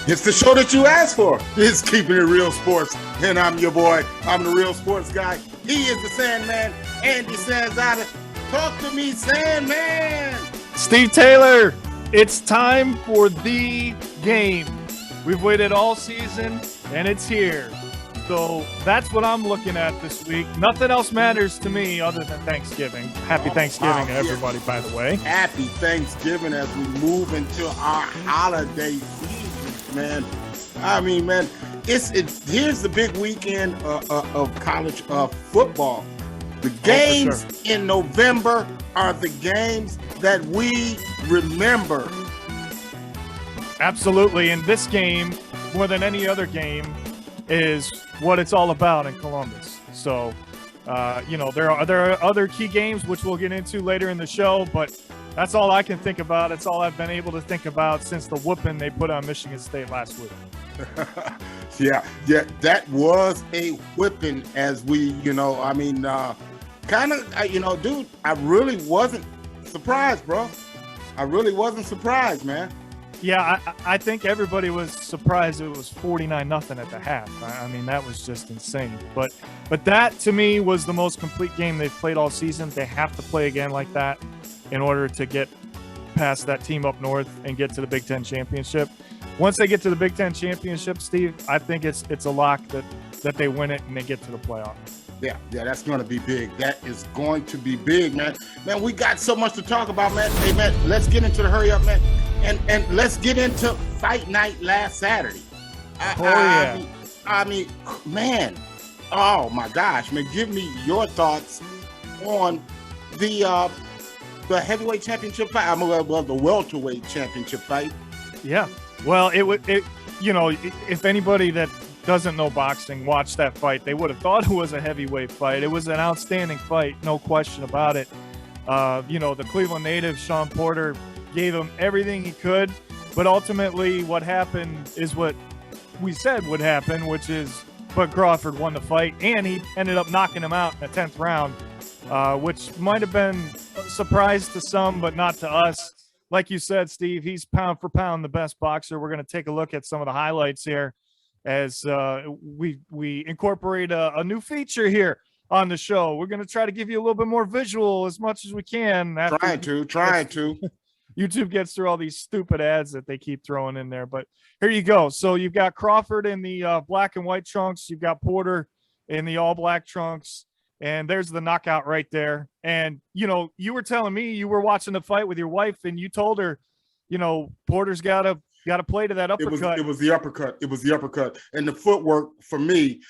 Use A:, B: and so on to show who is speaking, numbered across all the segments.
A: It's the show that you asked for. It's Keeping It Real Sports. And I'm your boy. I'm the real sports guy. He is the Sandman. Andy Sanzada. Talk to me, Sandman.
B: Steve Taylor. It's time for the game. We've waited all season, and it's here. So that's what I'm looking at this week. Nothing else matters to me other than Thanksgiving. Happy Thanksgiving to everybody, by the way.
A: Happy Thanksgiving as we move into our holiday season. Man, I mean, man, here's the big weekend of college football. The games in November are the games that we remember.
B: Absolutely, and this game, more than any other game, is what it's all about in Columbus. So, there are other key games which we'll get into later in the show, but that's all I can think about. It's all I've been able to think about since the whooping they put on Michigan State last week.
A: Yeah, that was a whipping as we, dude, I really wasn't surprised, bro. I really wasn't surprised, man.
B: Yeah, I think everybody was surprised it was 49-0 at the half. I mean, that was just insane. But that, to me, was the most complete game they've played all season. They have to play again like that in order to get past that team up north and get to the Big Ten championship. Once they get to the Big Ten championship, Steve, I think it's a lock that they win it and they get to the playoff.
A: Yeah, that's going to be big. That is going to be big, man. Man, we got so much to talk about, man. Hey, man, let's get into the hurry up, man. And let's get into fight night last Saturday. I mean, man, oh my gosh, man, give me your thoughts on the heavyweight championship fight. The welterweight championship fight.
B: Yeah, well, if anybody that doesn't know boxing watched that fight, they would have thought it was a heavyweight fight. It was an outstanding fight, no question about it. The Cleveland native, Shawn Porter, gave him everything he could, but ultimately what happened is what we said would happen, which is Bud Crawford won the fight, and he ended up knocking him out in the 10th round, which might have been a surprise to some, but not to us. Like you said, Steve, he's pound for pound the best boxer. We're going to take a look at some of the highlights here as we incorporate a new feature here on the show. We're going to try to give you a little bit more visual as much as we can.
A: Trying to.
B: YouTube gets through all these stupid ads that they keep throwing in there. But here you go. So you've got Crawford in the black and white trunks. You've got Porter in the all black trunks. And there's the knockout right there. And, you were telling me you were watching the fight with your wife and you told her, Porter's got to play to that uppercut.
A: It was the uppercut. And the footwork for me,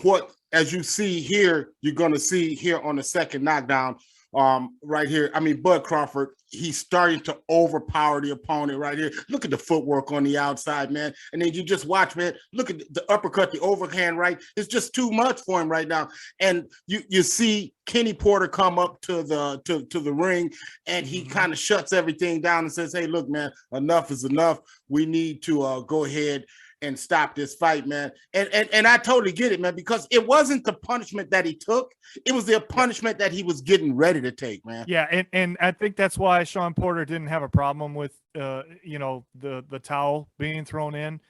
A: what, as you see here, you're going to see here on the second knockdown, right here. I mean, Bud Crawford, he's starting to overpower the opponent right here. Look at the footwork on the outside, man. And then you just watch, man. Look at the uppercut, the overhand right. It's just too much for him right now. And you see Kenny Porter come up to the ring, and he kind of shuts everything down and says, "Hey, look, man, enough is enough. We need to go ahead and stop this fight, man." And I totally get it, man, because it wasn't the punishment that he took. It was the punishment that he was getting ready to take, man.
B: Yeah, and I think that's why Shawn Porter didn't have a problem with, the towel being thrown in.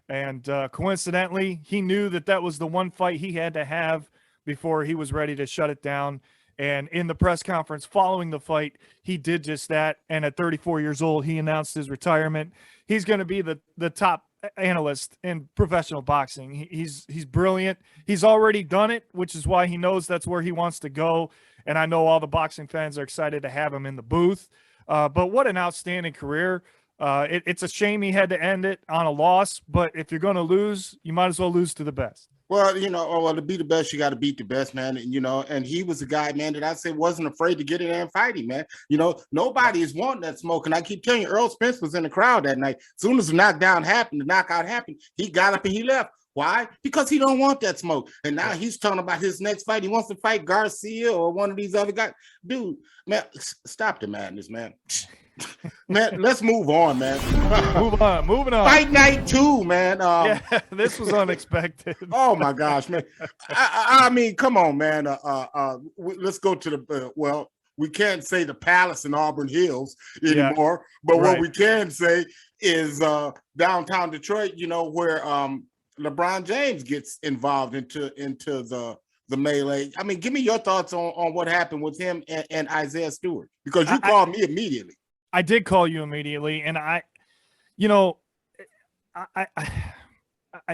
B: And coincidentally, he knew that was the one fight he had to have before he was ready to shut it down. And in the press conference following the fight, he did just that. And at 34 years old, he announced his retirement. He's going to be the top analyst in professional boxing. He's brilliant. He's already done it, which is why he knows that's where he wants to go. And I know all the boxing fans are excited to have him in the booth. But what an outstanding career. It's a shame he had to end it on a loss, but if you're going to lose, you might as well lose to the best.
A: Well, to be the best, you got to beat the best, man. And he was a guy, man, that I say wasn't afraid to get in there and fight him, man. Nobody is wanting that smoke. And I keep telling you, Earl Spence was in the crowd that night. As soon as the knockout happened, he got up and he left. Why? Because he don't want that smoke. And now he's talking about his next fight. He wants to fight Garcia or one of these other guys. Dude, man, stop the madness, man. Man, let's move on, man.
B: Moving on.
A: Fight night 2, man.
B: Yeah, this was unexpected.
A: Oh my gosh, man. I mean, come on, man. Let's go to the well, we can't say the Palace in Auburn Hills anymore, but what we can say is downtown Detroit, you know, where LeBron James gets involved into the melee. I mean, give me your thoughts on what happened with him and Isaiah Stewart, because you called me immediately.
B: I did call you immediately, and I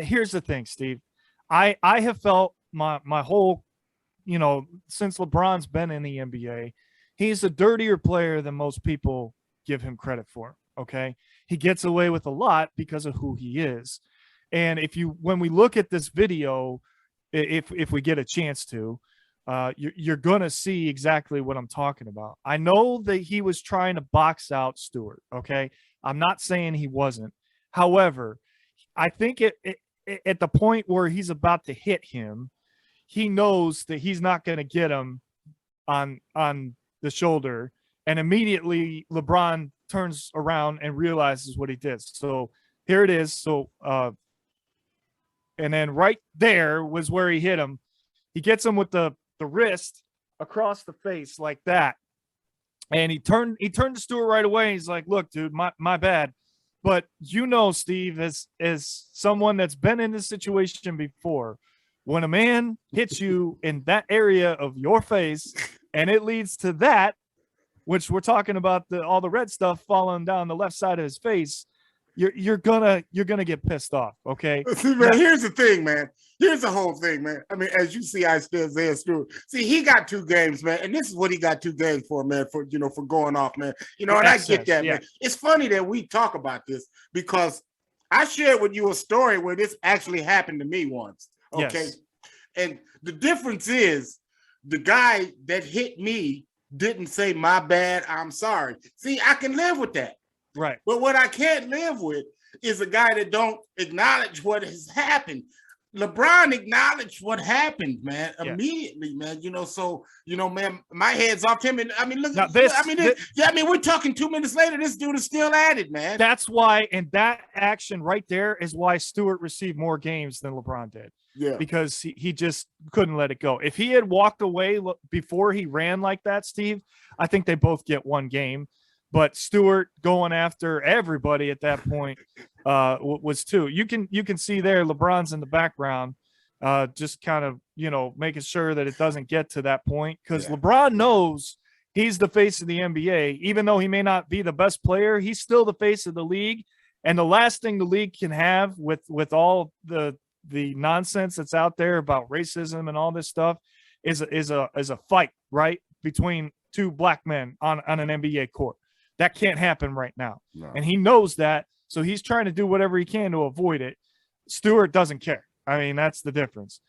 B: here's the thing, Steve. I have felt my whole, since LeBron's been in the NBA, he's a dirtier player than most people give him credit for. Okay. He gets away with a lot because of who he is. And when we look at this video, if we get a chance to, you're going to see exactly what I'm talking about. I know that he was trying to box out Stewart. Okay. I'm not saying he wasn't. However, I think at the point where he's about to hit him, he knows that he's not going to get him on the shoulder. And immediately LeBron turns around and realizes what he did. So here it is. So, and then right there was where he hit him. He gets him with the wrist across the face like that. And he turned to Stewart right away. He's like, look, dude, my bad. But Steve, as someone that's been in this situation before, when a man hits you in that area of your face and it leads to that, which we're talking about all the red stuff falling down the left side of his face, you're gonna get pissed off. Okay.
A: See, man, here's the thing, man. Here's the whole thing, man. I mean, as you see, Isaiah Stewart. See, he got 2 games, man, and this is what he got 2 games for, man. For going off, man. And I get that, man. It's funny that we talk about this because I shared with you a story where this actually happened to me once. Okay, yes. And the difference is the guy that hit me didn't say my bad, I'm sorry. See, I can live with that.
B: Right.
A: But what I can't live with is a guy that don't acknowledge what has happened. LeBron acknowledged what happened, man, immediately, man. So, man, my head's off him. And I mean, look, we're talking 2 minutes later. This dude is still at it, man.
B: That's why, and that action right there is why Stewart received more games than LeBron did.
A: Yeah.
B: Because he just couldn't let it go. If he had walked away before he ran like that, Steve, I think they both get 1 game. But Stewart going after everybody at that point was 2. You can see there LeBron's in the background, just kind of making sure that it doesn't get to that point, because LeBron knows he's the face of the NBA. Even though he may not be the best player, he's still the face of the league. And the last thing the league can have with all the nonsense that's out there about racism and all this stuff is a fight, right, between 2 black men on an NBA court. That can't happen right now. No. And he knows that. So he's trying to do whatever he can to avoid it. Stewart doesn't care. I mean, that's the difference.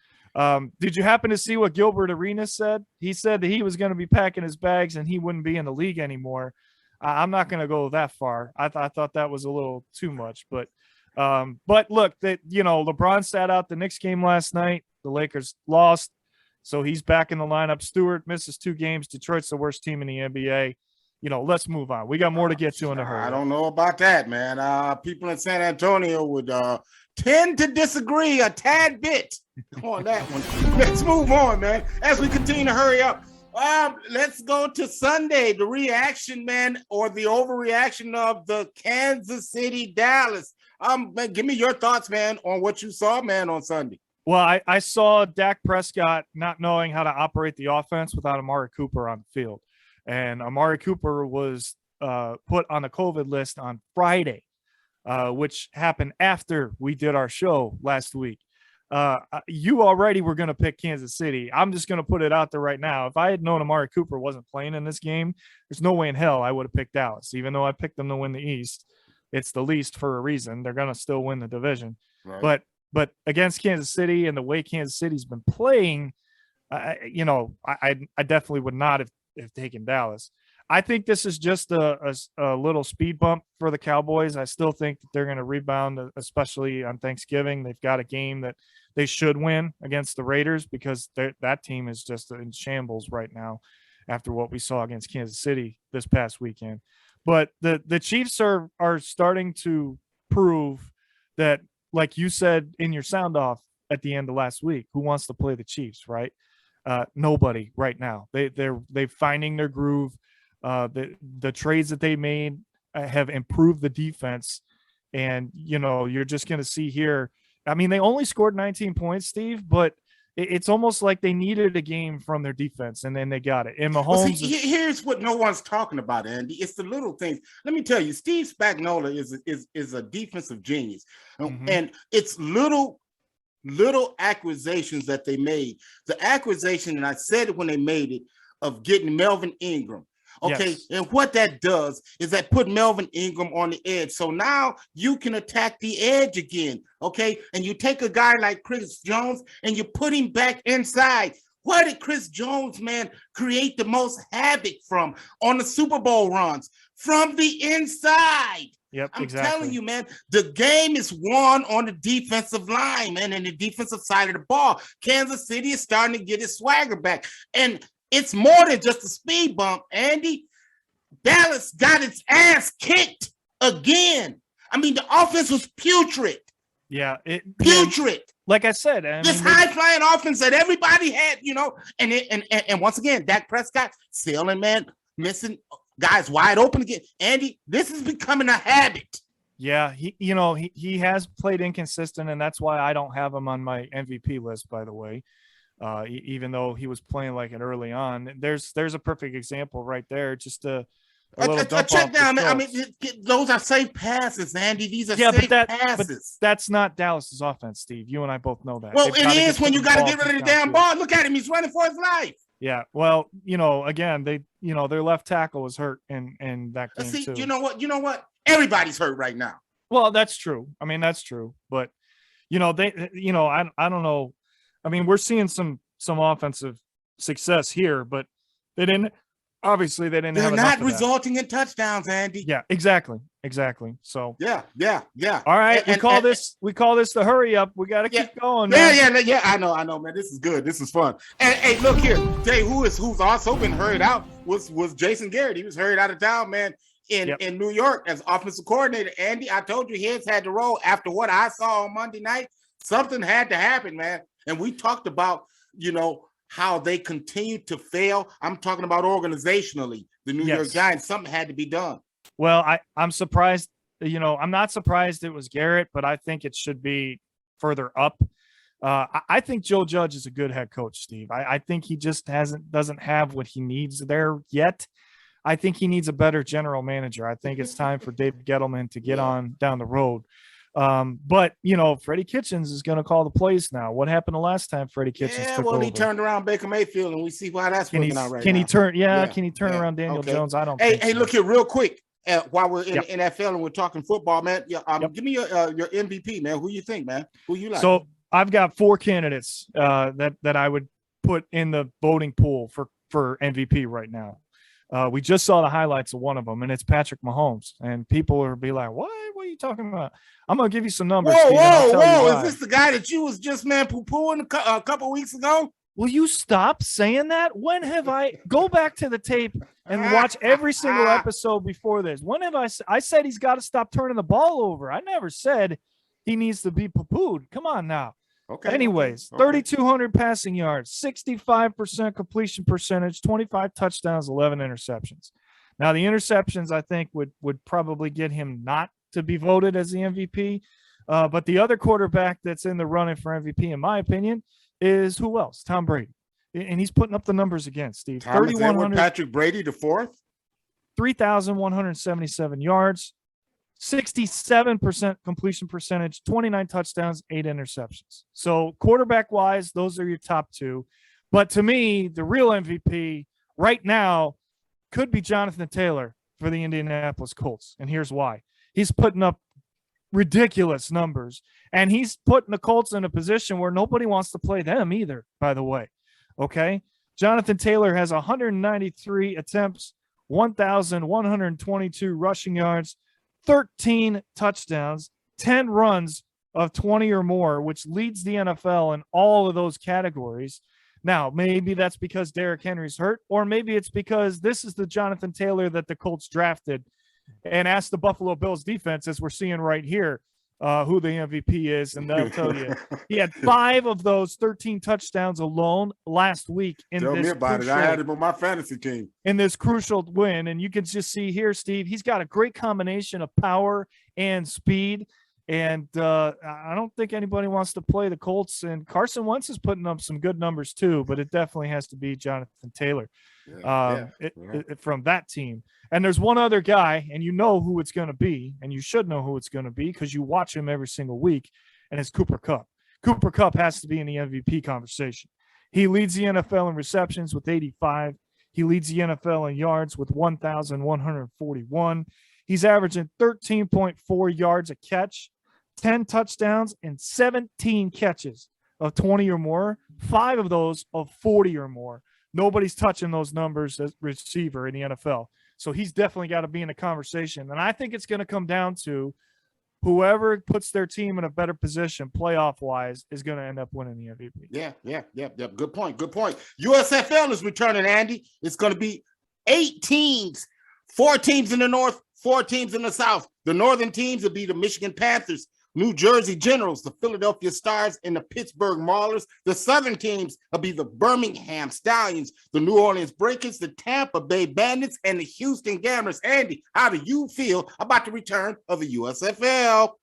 B: Did you happen to see what Gilbert Arenas said? He said that he was going to be packing his bags and he wouldn't be in the league anymore. I'm not going to go that far. I thought that was a little too much. But look, LeBron sat out the Knicks game last night. The Lakers lost. So he's back in the lineup. Stewart misses 2 games. Detroit's the worst team in the NBA. Let's move on. We got more to get to in a hurry.
A: I don't know about that, man. People in San Antonio would tend to disagree a tad bit on that one. Let's move on, man. As we continue to hurry up, let's go to Sunday. The reaction, man, or the overreaction of the Kansas City Dallas. Man, give me your thoughts, man, on what you saw, man, on Sunday.
B: Well, I saw Dak Prescott not knowing how to operate the offense without Amari Cooper on the field. And Amari Cooper was put on the COVID list on Friday, which happened after we did our show last week. You already were going to pick Kansas City. I'm just going to put it out there right now. If I had known Amari Cooper wasn't playing in this game, there's no way in hell I would have picked Dallas, even though I picked them to win the East. It's the least for a reason. They're going to still win the division. Right. But against Kansas City and the way Kansas City's been playing, I definitely would not have taken Dallas. I think this is just a little speed bump for the Cowboys. I still think that they're going to rebound, especially on Thanksgiving. They've got a game that they should win against the Raiders because that team is just in shambles right now after what we saw against Kansas City this past weekend. But the Chiefs are starting to prove that, like you said in your sound off at the end of last week, who wants to play the Chiefs, right? Nobody right now. They're finding their groove. The trades that they made have improved the defense, and you're just going to see here. I mean, they only scored 19 points, Steve, but it's almost like they needed a game from their defense, and then they got it. And Mahomes.
A: Well, see, here's what no one's talking about, Andy. It's the little things. Let me tell you, Steve Spagnuolo is a defensive genius, and it's little acquisitions that they made. The acquisition, and I said it when they made it, of getting Melvin Ingram. Okay, yes. And what that does is that put Melvin Ingram on the edge. So now you can attack the edge again. Okay, and you take a guy like Chris Jones and you put him back inside. Where did Chris Jones, man, create the most havoc from on the Super Bowl runs? From the inside.
B: Yep,
A: I'm telling you, man, the game is won on the defensive line, man, and the defensive side of the ball. Kansas City is starting to get its swagger back. And it's more than just a speed bump, Andy. Dallas got its ass kicked again. I mean, the offense was putrid.
B: Yeah.
A: Putrid.
B: Like I said,
A: this high-flying offense that everybody had, and once again, Dak Prescott sailing, man, missing guys wide open again. Andy, this is becoming a habit.
B: Yeah, he has played inconsistent, and that's why I don't have him on my MVP list, by the way. Even though he was playing like it early on, there's a perfect example right there. Just a
A: check down. I mean, those are safe passes, Andy. These are safe passes.
B: But that's not Dallas's offense, Steve. You and I both know that.
A: Well, it is when you got to get rid of the damn ball. Look at him; he's running for his life.
B: Yeah. Well, again, their left tackle was hurt in that game too.
A: You know what? Everybody's hurt right now.
B: Well, that's true. I mean, that's true. But I don't know. I mean, we're seeing some offensive success here, but they didn't. Obviously, they didn't.
A: They're
B: have
A: not resulting in touchdowns, Andy.
B: Yeah, exactly. So
A: yeah.
B: All right, we call this the hurry up. We got to keep going.
A: Man. Yeah. I know, man. This is good. This is fun. And hey, look here. Tell you who's also been hurried out was Jason Garrett. He was hurried out of town, man. In New York as offensive coordinator. Andy, I told you heads had to roll after what I saw on Monday night. Something had to happen, man. And we talked about, how they continue to fail. I'm talking about organizationally, the New York Giants. Something had to be done.
B: Well, I'm surprised, I'm not surprised it was Garrett, but I think it should be further up. I think Joe Judge is a good head coach, Steve. I think he just doesn't have what he needs there yet. I think he needs a better general manager. I think it's time for Dave Gettleman to get on down the road. But Freddie Kitchens is going to call the plays now. What happened the last time Freddie Kitchens took over?
A: He turned around Baker Mayfield, and we see why that's working out right now.
B: Can he turn around Daniel Jones? I don't think so.
A: Look here real quick. While we're in the NFL and we're talking football, man, give me your MVP, man. Who you think, man? Who you like?
B: So I've got 4 candidates that I would put in the voting pool for MVP right now. We just saw the highlights of one of them, and it's Patrick Mahomes. And people will be like, what are you talking about? I'm going to give you some numbers.
A: Whoa. Is this the guy that you was just, man, poo-pooing a couple weeks ago?
B: Will you stop saying that? When have I – go back to the tape and watch every single episode before this. When have I said he's got to stop turning the ball over. I never said he needs to be poo-pooed. Come on now.
A: Okay.
B: Anyways, 3,200 passing yards, 65% completion percentage, 25 touchdowns, 11 interceptions. Now, the interceptions, I think, would probably get him not to be voted as the MVP. But the other quarterback that's in the running for MVP, in my opinion, is who else? Tom Brady. And he's putting up the numbers again, Steve.
A: 3,100. Patrick Brady, the fourth?
B: 3,177 yards, 67% completion percentage, 29 touchdowns, 8 interceptions. So quarterback-wise, those are your top 2. But to me, the real MVP right now could be Jonathan Taylor for the Indianapolis Colts. And here's why. He's putting up ridiculous numbers, and he's putting the Colts in a position where nobody wants to play them either, by the way. Okay? Jonathan Taylor has 193 attempts, 1,122 rushing yards, 13 touchdowns, 10 runs of 20 or more, which leads the NFL in all of those categories. Now, maybe that's because Derrick Henry's hurt, or maybe it's because this is the Jonathan Taylor that the Colts drafted and ask the Buffalo Bills defense, as we're seeing right here, who the MVP is, and they'll tell you. He had 5 of those 13 touchdowns alone last week in
A: Tell
B: this
A: me about it. I had him on my fantasy team.
B: In this crucial win, and you can just see here, Steve, he's got a great combination of power and speed, and I don't think anybody wants to play the Colts, and Carson Wentz is putting up some good numbers too, but it definitely has to be Jonathan Taylor from that team. And there's one other guy, and you know who it's going to be, and you should know who it's going to be because you watch him every single week, and it's Cooper Kupp. Cooper Kupp has to be in the MVP conversation. He leads the NFL in receptions with 85. He leads the NFL in yards with 1,141. He's averaging 13.4 yards a catch, 10 touchdowns, and 17 catches of 20 or more, 5 of those of 40 or more. Nobody's touching those numbers as receiver in the NFL. So he's definitely got to be in the conversation. And I think it's going to come down to whoever puts their team in a better position playoff-wise is going to end up winning the MVP.
A: Yeah. Good point. USFL is returning, Andy. It's going to be 8 teams, 4 teams in the North, 4 teams in the South. The Northern teams will be the Michigan Panthers, New Jersey Generals, the Philadelphia Stars, and the Pittsburgh Maulers. The Southern teams will be the Birmingham Stallions, the New Orleans Breakers, the Tampa Bay Bandits, and the Houston Gamblers. Andy, how do you feel about the return of the USFL?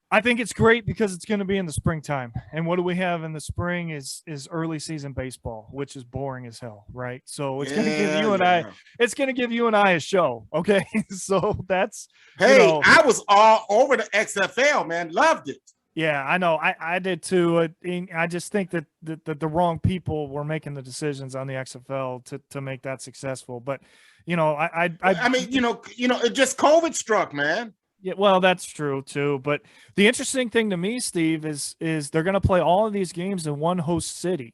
B: I think it's great because it's going to be in the springtime. And what do we have in the spring is early season baseball, which is boring as hell, right? So it's going to give you and it's going to give you and I a show. Okay. So that's,
A: I was all over the XFL, man. Loved it.
B: Yeah, I know. I did too. I just think that the wrong people were making the decisions on the XFL to make that successful. But, I mean,
A: it just COVID struck, man.
B: Yeah, well, that's true too. But the interesting thing to me, Steve, is they're going to play all of these games in one host city.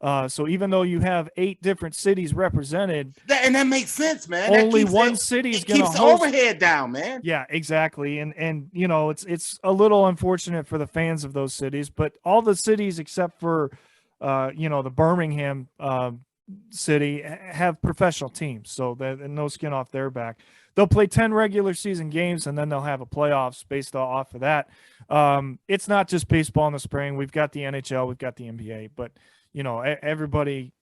B: So even though you have 8 different cities represented,
A: and that makes sense, man.
B: Only one city is going to
A: keep the overhead down, man.
B: Yeah, exactly. And it's a little unfortunate for the fans of those cities, but all the cities except for the Birmingham city have professional teams, so that no skin off their back. They'll play 10 regular season games, and then they'll have a playoffs based off of that. It's not just baseball in the spring. We've got the NHL, we've got the NBA, but everybody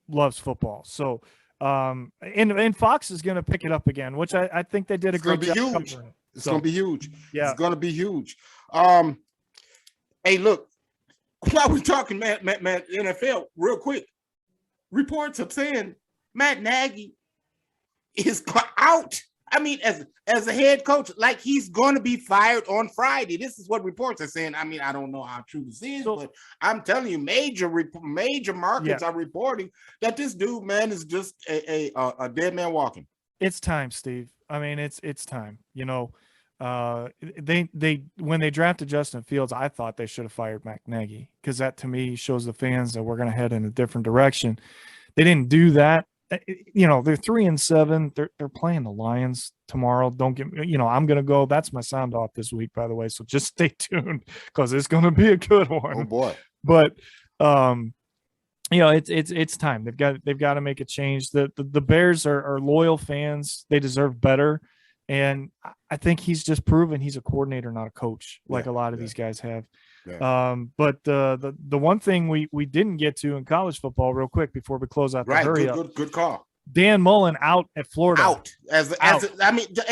B: loves football. So and Fox is going to pick it up again, which I think they did a great job covering it.
A: It's going to be huge.
B: Yeah,
A: it's going to be huge. Hey, look, while we're talking, Matt, NFL, real quick, reports are saying Matt Nagy is out. I mean, as a head coach, like he's going to be fired on Friday. This is what reports are saying. I mean, I don't know how true this is, but I'm telling you, major markets are reporting that this dude, man, is just a dead man walking.
B: It's time, Steve. I mean, it's time. They when they drafted Justin Fields, I thought they should have fired Matt Nagy because that to me shows the fans that we're going to head in a different direction. They didn't do that. They're 3-7. They're playing the Lions tomorrow. Don't get me, I'm going to go. That's my sound off this week, by the way. So just stay tuned because it's going to be a good one.
A: Oh boy.
B: But, it's time. They've got to make a change. The Bears are loyal fans. They deserve better. And I think he's just proven he's a coordinator, not a coach, like a lot of these guys have. Yeah. But the one thing we didn't get to in college football real quick before we close out the hurry up.
A: Good call.
B: Dan Mullen out at Florida.
A: Out. The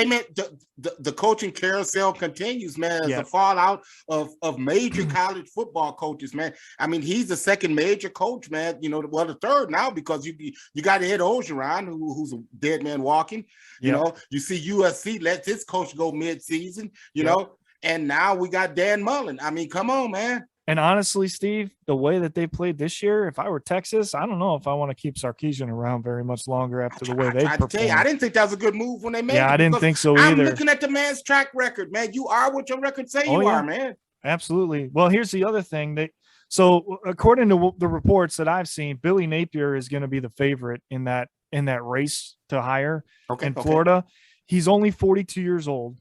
A: coaching carousel continues, man, as a fallout of major college football coaches, man. I mean, he's the second major coach, man, the third now because you got Ed Orgeron, who's a dead man walking. You see USC let this coach go mid-season, know, and now we got Dan Mullen. I mean, come on, man.
B: And honestly, Steve, the way that they played this year, if I were Texas, I don't know if I want to keep Sarkisian around very much longer after the way they performed.
A: I didn't think that was a good move when they made it.
B: Yeah, I didn't think so either.
A: I'm looking at the man's track record, man. You are what your record say you are, man.
B: Absolutely. Well, here's the other thing. So according to the reports that I've seen, Billy Napier is going to be the favorite in that race to hire in Florida. He's only 42 years old.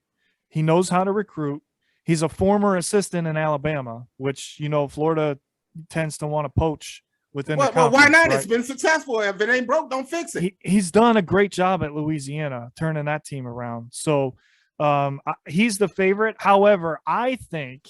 B: He knows how to recruit. He's a former assistant in Alabama, which, Florida tends to want to poach within
A: Well,
B: the conference.
A: why not?
B: Right?
A: It's been successful. If it ain't broke, don't fix it.
B: He's done a great job at Louisiana, turning that team around. So he's the favorite. However, I think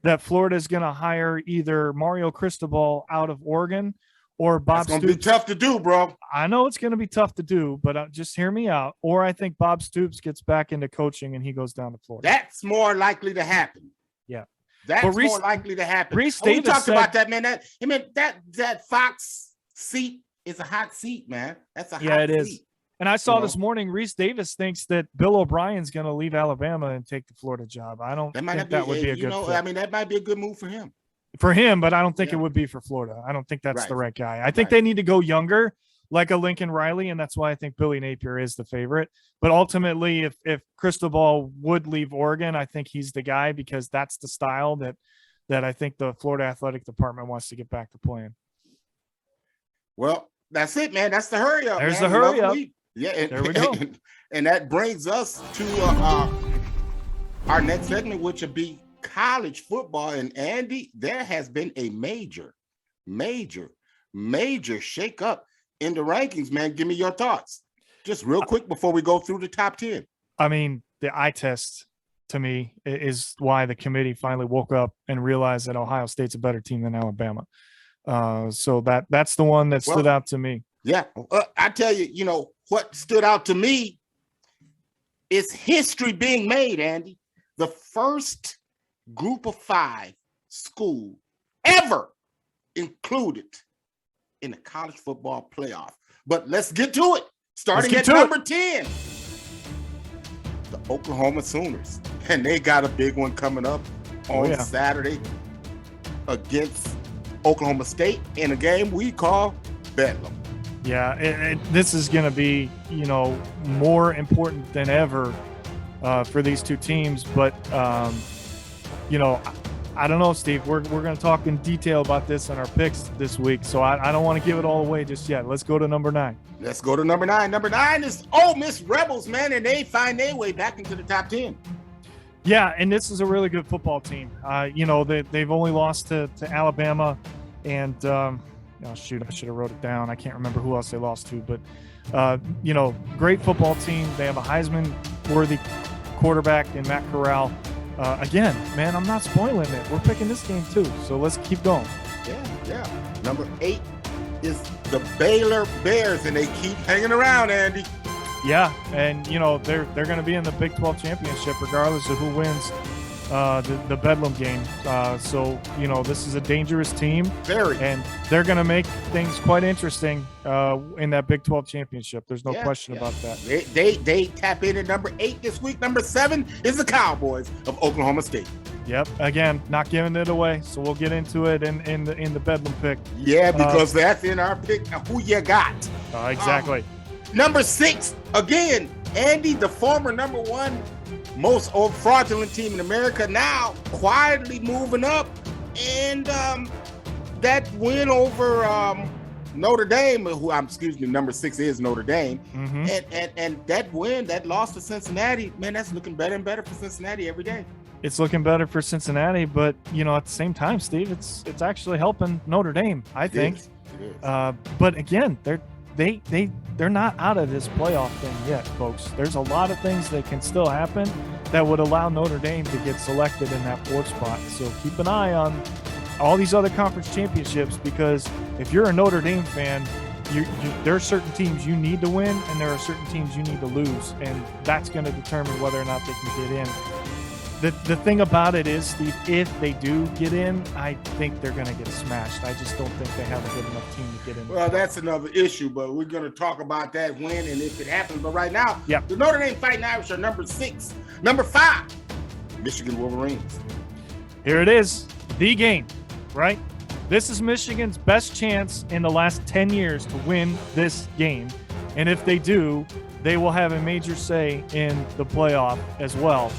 B: that Florida is going to hire either Mario Cristobal out of Oregon or Bob Stoops.
A: It's going to be tough to do, bro.
B: I know it's going to be tough to do, but just hear me out. Or I think Bob Stoops gets back into coaching and he goes down to Florida.
A: That's more likely to happen.
B: Yeah.
A: That's more likely to happen.
B: Reese
A: we
B: Davis
A: talked
B: said,
A: about that, man. That Fox seat is a hot seat, man. That's a hot seat.
B: Yeah, it is. And I saw this morning, Reese Davis thinks that Bill O'Brien's going to leave Alabama and take the Florida job. I don't think that would be a good fit.
A: I mean, that might be a good move for him.
B: For him, but I don't think it would be for Florida. I don't think that's the right guy. I think they need to go younger, like a Lincoln Riley, and that's why I think Billy Napier is the favorite. But ultimately, if Cristobal would leave Oregon, I think he's the guy because that's the style that I think the Florida Athletic Department wants to get back to playing.
A: Well, that's it, man. That's the hurry up.
B: There's the hurry up.
A: Yeah, and,
B: there we go.
A: And that brings us to our next segment, which will be college football. And Andy, there has been a major shakeup in the rankings, man. Give me your thoughts, just real quick before we go through the top 10.
B: I mean, the eye test to me is why the committee finally woke up and realized that Ohio State's a better team than Alabama. So that's the one that stood out to me.
A: Yeah, I tell you, what stood out to me is history being made, Andy. The first group of 5 school ever included in the college football playoff. But let's get to it. Starting at number 10, the Oklahoma Sooners. And they got a big one coming up on Saturday against Oklahoma State in a game we call Bedlam.
B: Yeah, this is going to be, more important than ever for these two teams. But, I don't know, Steve. We're going to talk in detail about this on our picks this week. So I don't want to give it all away just yet. Let's go to number 9.
A: Let's go to number 9. Number 9 is Ole Miss Rebels, man, and they find their way back into the top 10.
B: Yeah, and this is a really good football team. They've only lost to Alabama and I should have wrote it down. I can't remember who else they lost to, but great football team. They have a Heisman-worthy quarterback in Matt Corral. Again, man, I'm not spoiling it. We're picking this game too, so let's keep going.
A: Yeah. Number 8 is the Baylor Bears, and they keep hanging around, Andy.
B: Yeah, and they're going to be in the Big 12 championship regardless of who wins the Bedlam game. So this is a dangerous team.
A: Very.
B: And they're going to make things quite interesting in that Big 12 championship. There's no question about that.
A: They tap in at number 8 this week. Number 7 is the Cowboys of Oklahoma State.
B: Yep. Again, not giving it away. So we'll get into it in the Bedlam pick.
A: Yeah, because that's in our pick. Who you got?
B: Exactly.
A: Number 6, again, Andy, the former number 1 most fraudulent team in America, now quietly moving up. And that win over Notre Dame, number 6 is Notre Dame. Mm-hmm. And that loss to Cincinnati, man, that's looking better and better for Cincinnati every day.
B: It's looking better for Cincinnati, but at the same time, Steve, it's actually helping Notre Dame, I think.
A: It is.
B: But again, they're not out of this playoff thing yet, folks. There's a lot of things that can still happen that would allow Notre Dame to get selected in that 4th spot. So keep an eye on all these other conference championships, because if you're a Notre Dame fan, there are certain teams you need to win and there are certain teams you need to lose, and that's going to determine whether or not they can get in. The thing about it is, Steve, if they do get in, I think they're going to get smashed. I just don't think they have a good enough team to get in.
A: Well, that's another issue, but we're going to talk about that when and if it happens. But right now, the Notre Dame Fighting Irish are number 6. Number 5, Michigan Wolverines.
B: Here it is, the game, right? This is Michigan's best chance in the last 10 years to win this game. And if they do, they will have a major say in the playoff as well.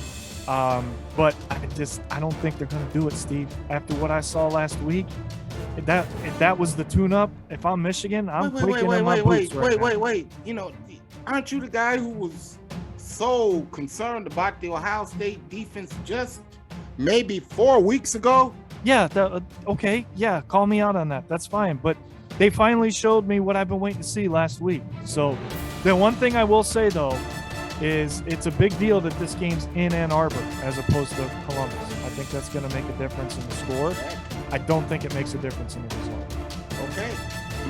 B: But I don't think they're going to do it, Steve. After what I saw last week, if that was the tune-up, if I'm Michigan, I'm quaking in my boots right now.
A: Wait. Aren't you the guy who was so concerned about the Ohio State defense just maybe 4 weeks ago?
B: Yeah. Okay. Yeah. Call me out on that. That's fine. But they finally showed me what I've been waiting to see last week. So the one thing I will say, though, is it's a big deal that this game's in Ann Arbor as opposed to Columbus. I think that's going to make a difference in the score. I don't think it makes a difference in the result.
A: Okay.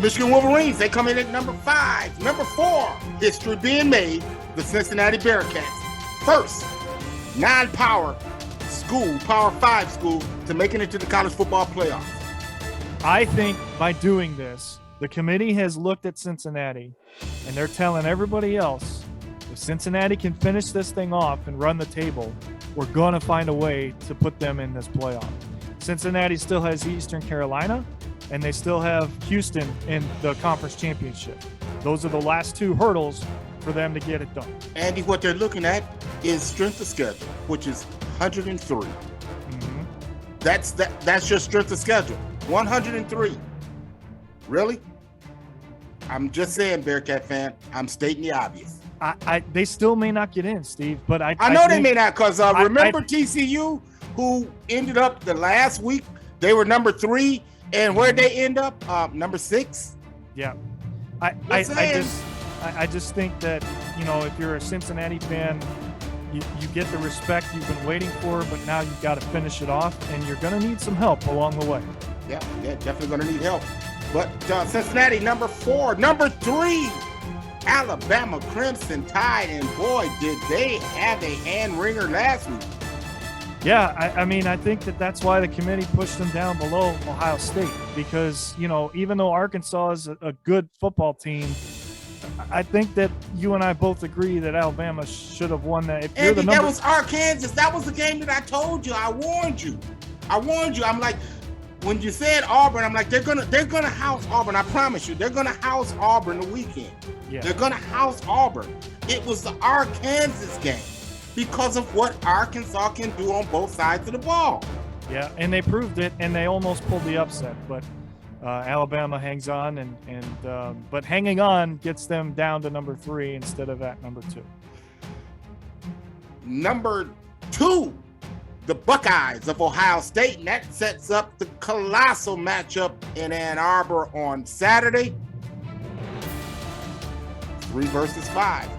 A: Michigan Wolverines, they come in at number 5. Number 4, history being made, the Cincinnati Bearcats. First non-power school, Power 5 school, to making it to the college football playoffs.
B: I think by doing this, the committee has looked at Cincinnati, and they're telling everybody else, if Cincinnati can finish this thing off and run the table, we're going to find a way to put them in this playoff. Cincinnati still has Eastern Carolina, and they still have Houston in the conference championship. Those are the last 2 hurdles for them to get it done.
A: Andy, what they're looking at is strength of schedule, which is 103. Mm-hmm. That's your strength of schedule, 103. Really? I'm just saying, Bearcat fan, I'm stating the obvious.
B: They still may not get in, Steve, but I
A: know they may not, because remember TCU, who ended up the last week, they were number 3, and where'd they end up? Number 6?
B: Yeah. I just think that, if you're a Cincinnati fan, you get the respect you've been waiting for, but now you've got to finish it off, and you're going to need some help along the way.
A: Yeah, definitely going to need help. But Cincinnati, number 4. Number 3, Alabama Crimson Tide, and boy, did they have a hand wringer last week.
B: Yeah, I think that's why the committee pushed them down below Ohio State, because, even though Arkansas is a good football team, I think that you and I both agree that Alabama should have won that.
A: That was Arkansas. That was the game that I told you. I warned you. I'm like, when you said Auburn, I'm like, they're gonna house Auburn. I promise you, they're gonna house Auburn the weekend. Yeah. They're gonna house Auburn. It was the Arkansas game because of what Arkansas can do on both sides of the ball.
B: Yeah, and they proved it, and they almost pulled the upset, but Alabama hangs on, but hanging on gets them down to number 3 instead of at number 2.
A: Number 2, the Buckeyes of Ohio State, and that sets up the colossal matchup in Ann Arbor on Saturday. 3 versus 5.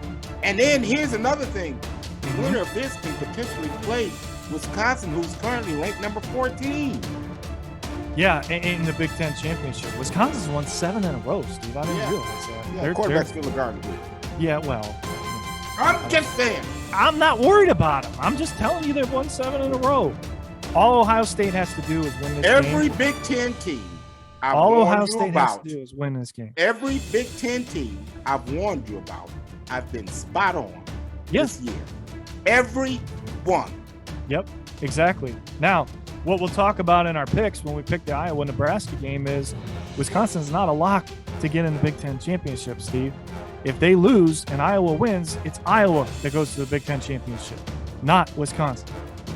A: And then here's another thing. The winner of this can potentially play Wisconsin, who's currently ranked number 14.
B: Yeah, in the Big Ten championship. Wisconsin's won 7 in a row, Steve. I didn't realize that.
A: Yeah, quarterback's still a guard.
B: Yeah, well.
A: I'm just saying.
B: I'm not worried about them. I'm just telling you they've won 7 in a row. All Ohio State has to do is win this game.
A: Every Big Ten team
B: all Ohio State has to do is win this game.
A: Every Big Ten team I've warned you about, I've been spot on this year. Every one.
B: Yep, exactly. Now, what we'll talk about in our picks when we pick the Iowa-Nebraska game is Wisconsin's not a lock to get in the Big Ten championship, Steve. If they lose and Iowa wins, it's Iowa that goes to the Big Ten championship, not Wisconsin.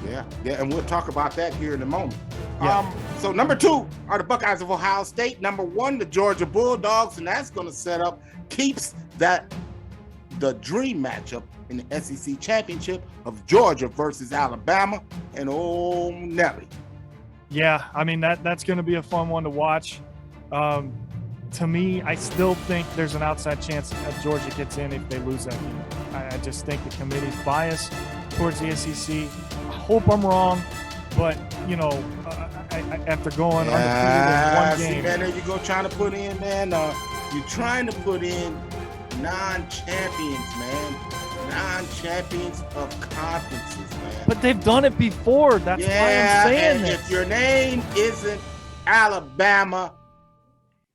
A: Yeah, and we'll talk about that here in a moment.
B: Yeah.
A: So number 2 are the Buckeyes of Ohio State. Number 1, the Georgia Bulldogs, and that's going to keeps the dream matchup in the SEC championship of Georgia versus Alabama, and Nelly.
B: Yeah, that's going to be a fun one to watch. To me, I still think there's an outside chance that Georgia gets in if they lose that game. I just think the committee's biased towards the SEC. I hope I'm wrong, but after going undefeated in one game,
A: man, there you go, trying to put in, man. You're trying to put in non-champions, man. Non-champions of conferences, man.
B: But they've done it before. That's why I'm saying this.
A: If your name isn't Alabama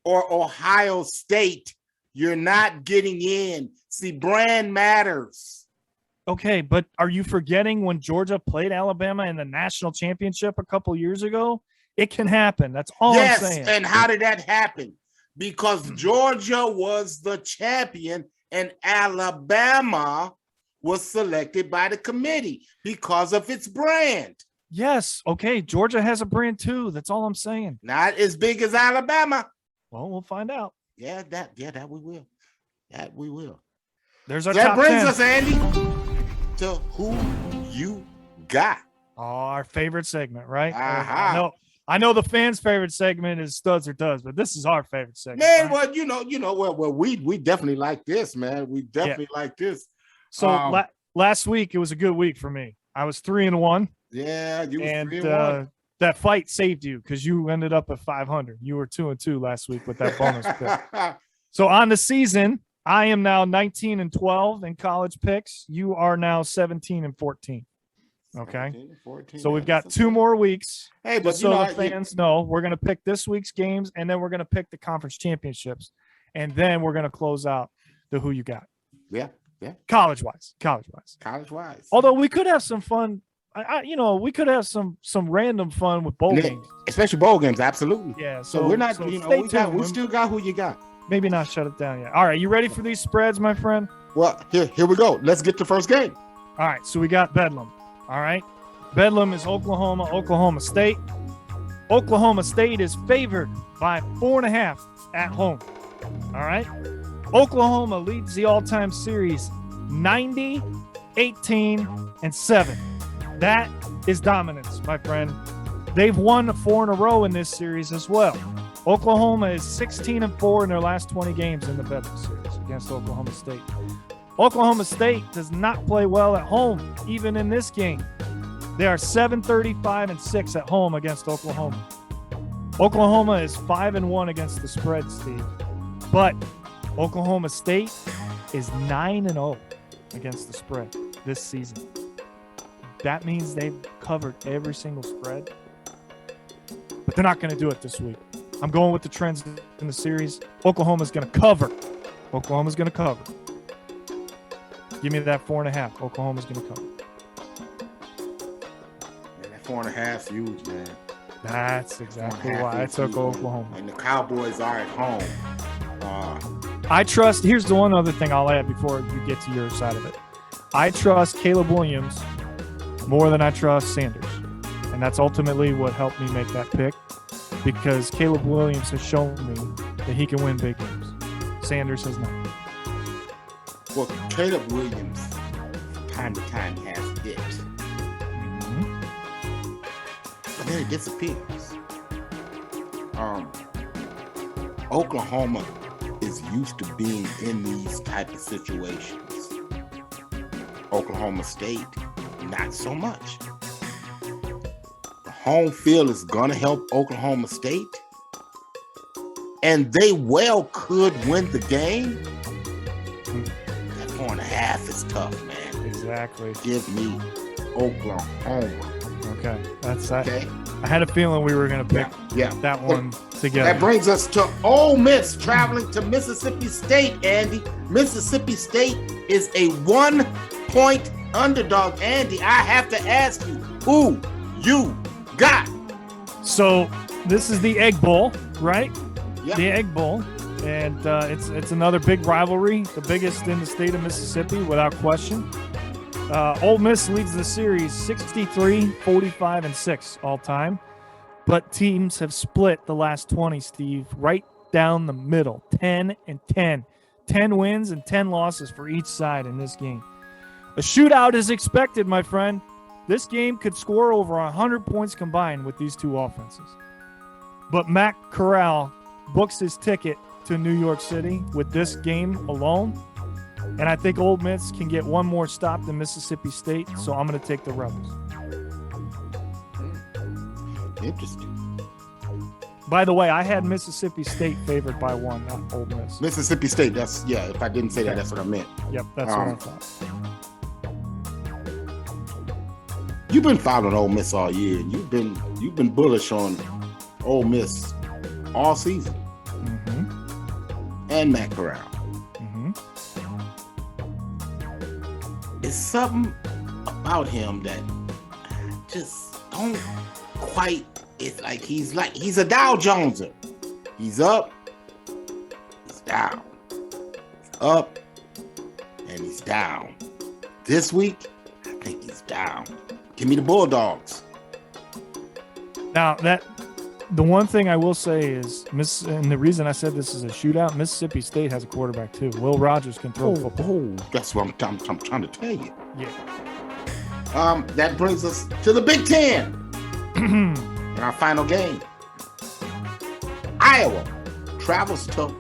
A: or Ohio State, you're not getting in. See, brand matters.
B: Okay, but are you forgetting when Georgia played Alabama in the national championship a couple years ago? It can happen. That's all I'm saying.
A: Yes, and how did that happen? Because Georgia was the champion and Alabama was selected by the committee because of its brand.
B: Yes, okay, Georgia has a brand too. That's all I'm saying.
A: Not as big as Alabama.
B: Well, we'll find out.
A: That we will. That we will.
B: There's our
A: that
B: top
A: brings
B: 10.
A: us, Andy, to who you got.
B: Oh, our favorite segment, right?
A: Uh-huh.
B: I know the fans' favorite segment is studs or duds, but this is our favorite segment.
A: Man,
B: right?
A: well, we definitely like this, man. We definitely like this.
B: So last week it was a good week for me. I was 3-1.
A: Yeah, you was
B: And
A: 3-1.
B: that fight saved you because you ended up at 500. You were 2-2 last week with that bonus pick. So on the season, I am now 19-12 in college picks. You are now 17-14. Okay.
A: 17, 14,
B: So we've got 2 more weeks.
A: Hey, but
B: so the fans know we're going to pick this week's games, and then we're going to pick the conference championships, and then we're going to close out the who you got.
A: Yeah.
B: College wise. Although we could have some fun. We could have some random fun with bowl games,
A: especially bowl games. Absolutely.
B: Yeah.
A: So we're not. We still got who you got.
B: Maybe not shut it down yet. All right, you ready for these spreads, my friend?
A: Well, here we go. Let's get to the first game.
B: All right, so we got Bedlam. All right. Bedlam is Oklahoma State. Oklahoma State is favored by 4.5 at home. All right. Oklahoma leads the all-time series 90, 18, and 7. That is dominance, my friend. They've won 4 in a row in this series as well. Oklahoma is 16-4 in their last 20 games in the Bedlam series against Oklahoma State. Oklahoma State does not play well at home, even in this game. They are 7-35-6 at home against Oklahoma. Oklahoma is 5-1 against the spread, Steve. But Oklahoma State is 9-0 against the spread this season. That means they've covered every single spread. But they're not going to do it this week. I'm going with the trends in the series. Oklahoma's going to cover. Give me that 4.5. Oklahoma's going to cover.
A: Man, that 4.5 is huge, man.
B: That's exactly why I took Oklahoma.
A: And the Cowboys are at home.
B: I trust. Here's the one other thing I'll add before you get to your side of it. I trust Caleb Williams more than I trust Sanders. And that's ultimately what helped me make that pick, because Caleb Williams has shown me that he can win big games. Sanders has not.
A: Well, Caleb Williams, time to time, has dipped.
B: Mm-hmm.
A: But then it disappears. Oklahoma is used to being in these type of situations. Oklahoma State, not so much. The home field is going to help Oklahoma State, and they well could win the game. That 4.5 is tough, man.
B: Exactly.
A: Give me Oklahoma.
B: Okay, that's
A: okay.
B: I had a feeling we were going to pick that one together.
A: That brings us to Ole Miss traveling to Mississippi State, Andy. Mississippi State is a 1-point underdog. Andy, I have to ask you, who you got?
B: So this is the Egg Bowl, right?
A: Yep.
B: The Egg Bowl. And it's another big rivalry, the biggest in the state of Mississippi, without question. Ole Miss leads the series 63-45-6 all time, but teams have split the last 20, Steve, right down the middle, 10-10. 10 wins and 10 losses for each side in this game. A shootout is expected, my friend. This game could score over 100 points combined with these two offenses. But Matt Corral books his ticket to New York City with this game alone. And I think Ole Miss can get one more stop than Mississippi State, so I'm going to take the Rebels.
A: Interesting.
B: By the way, I had Mississippi State favored by 1, not Ole Miss.
A: Mississippi State, if I didn't say that, that's what I meant.
B: Yep, that's what I thought.
A: You've been following Ole Miss all year, and you've been bullish on Ole Miss all season.
B: Mm-hmm.
A: And Matt Corral.
B: Mm-hmm.
A: It's something about him that I just don't quite. It's like he's a Dow Joneser. He's up, he's down, he's up, and he's down. This week, I think he's down. Give me the Bulldogs.
B: Now the one thing I will say is, and the reason I said this is a shootout, Mississippi State has a quarterback too. Will Rogers can throw football.
A: That's what I'm trying to tell you.
B: Yeah.
A: That brings us to the Big Ten. And our final game, Iowa travels to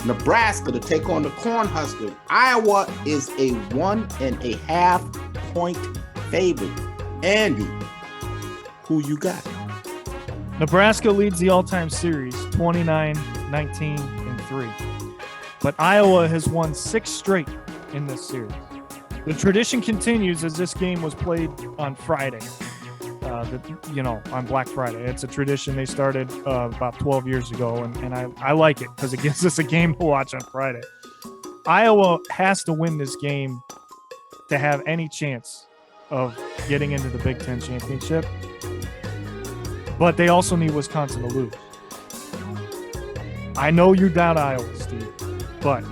A: Nebraska to take on the Cornhuskers. Iowa is a 1.5 point favorite. Andy, who you got?
B: Nebraska leads the all-time series 29-19-3. But Iowa has won 6 straight in this series. The tradition continues as this game was played on Friday. On Black Friday. It's a tradition they started about 12 years ago, and I like it because it gives us a game to watch on Friday. Iowa has to win this game to have any chance of getting into the Big Ten championship, but they also need Wisconsin to lose. I know you doubt Iowa, Steve, but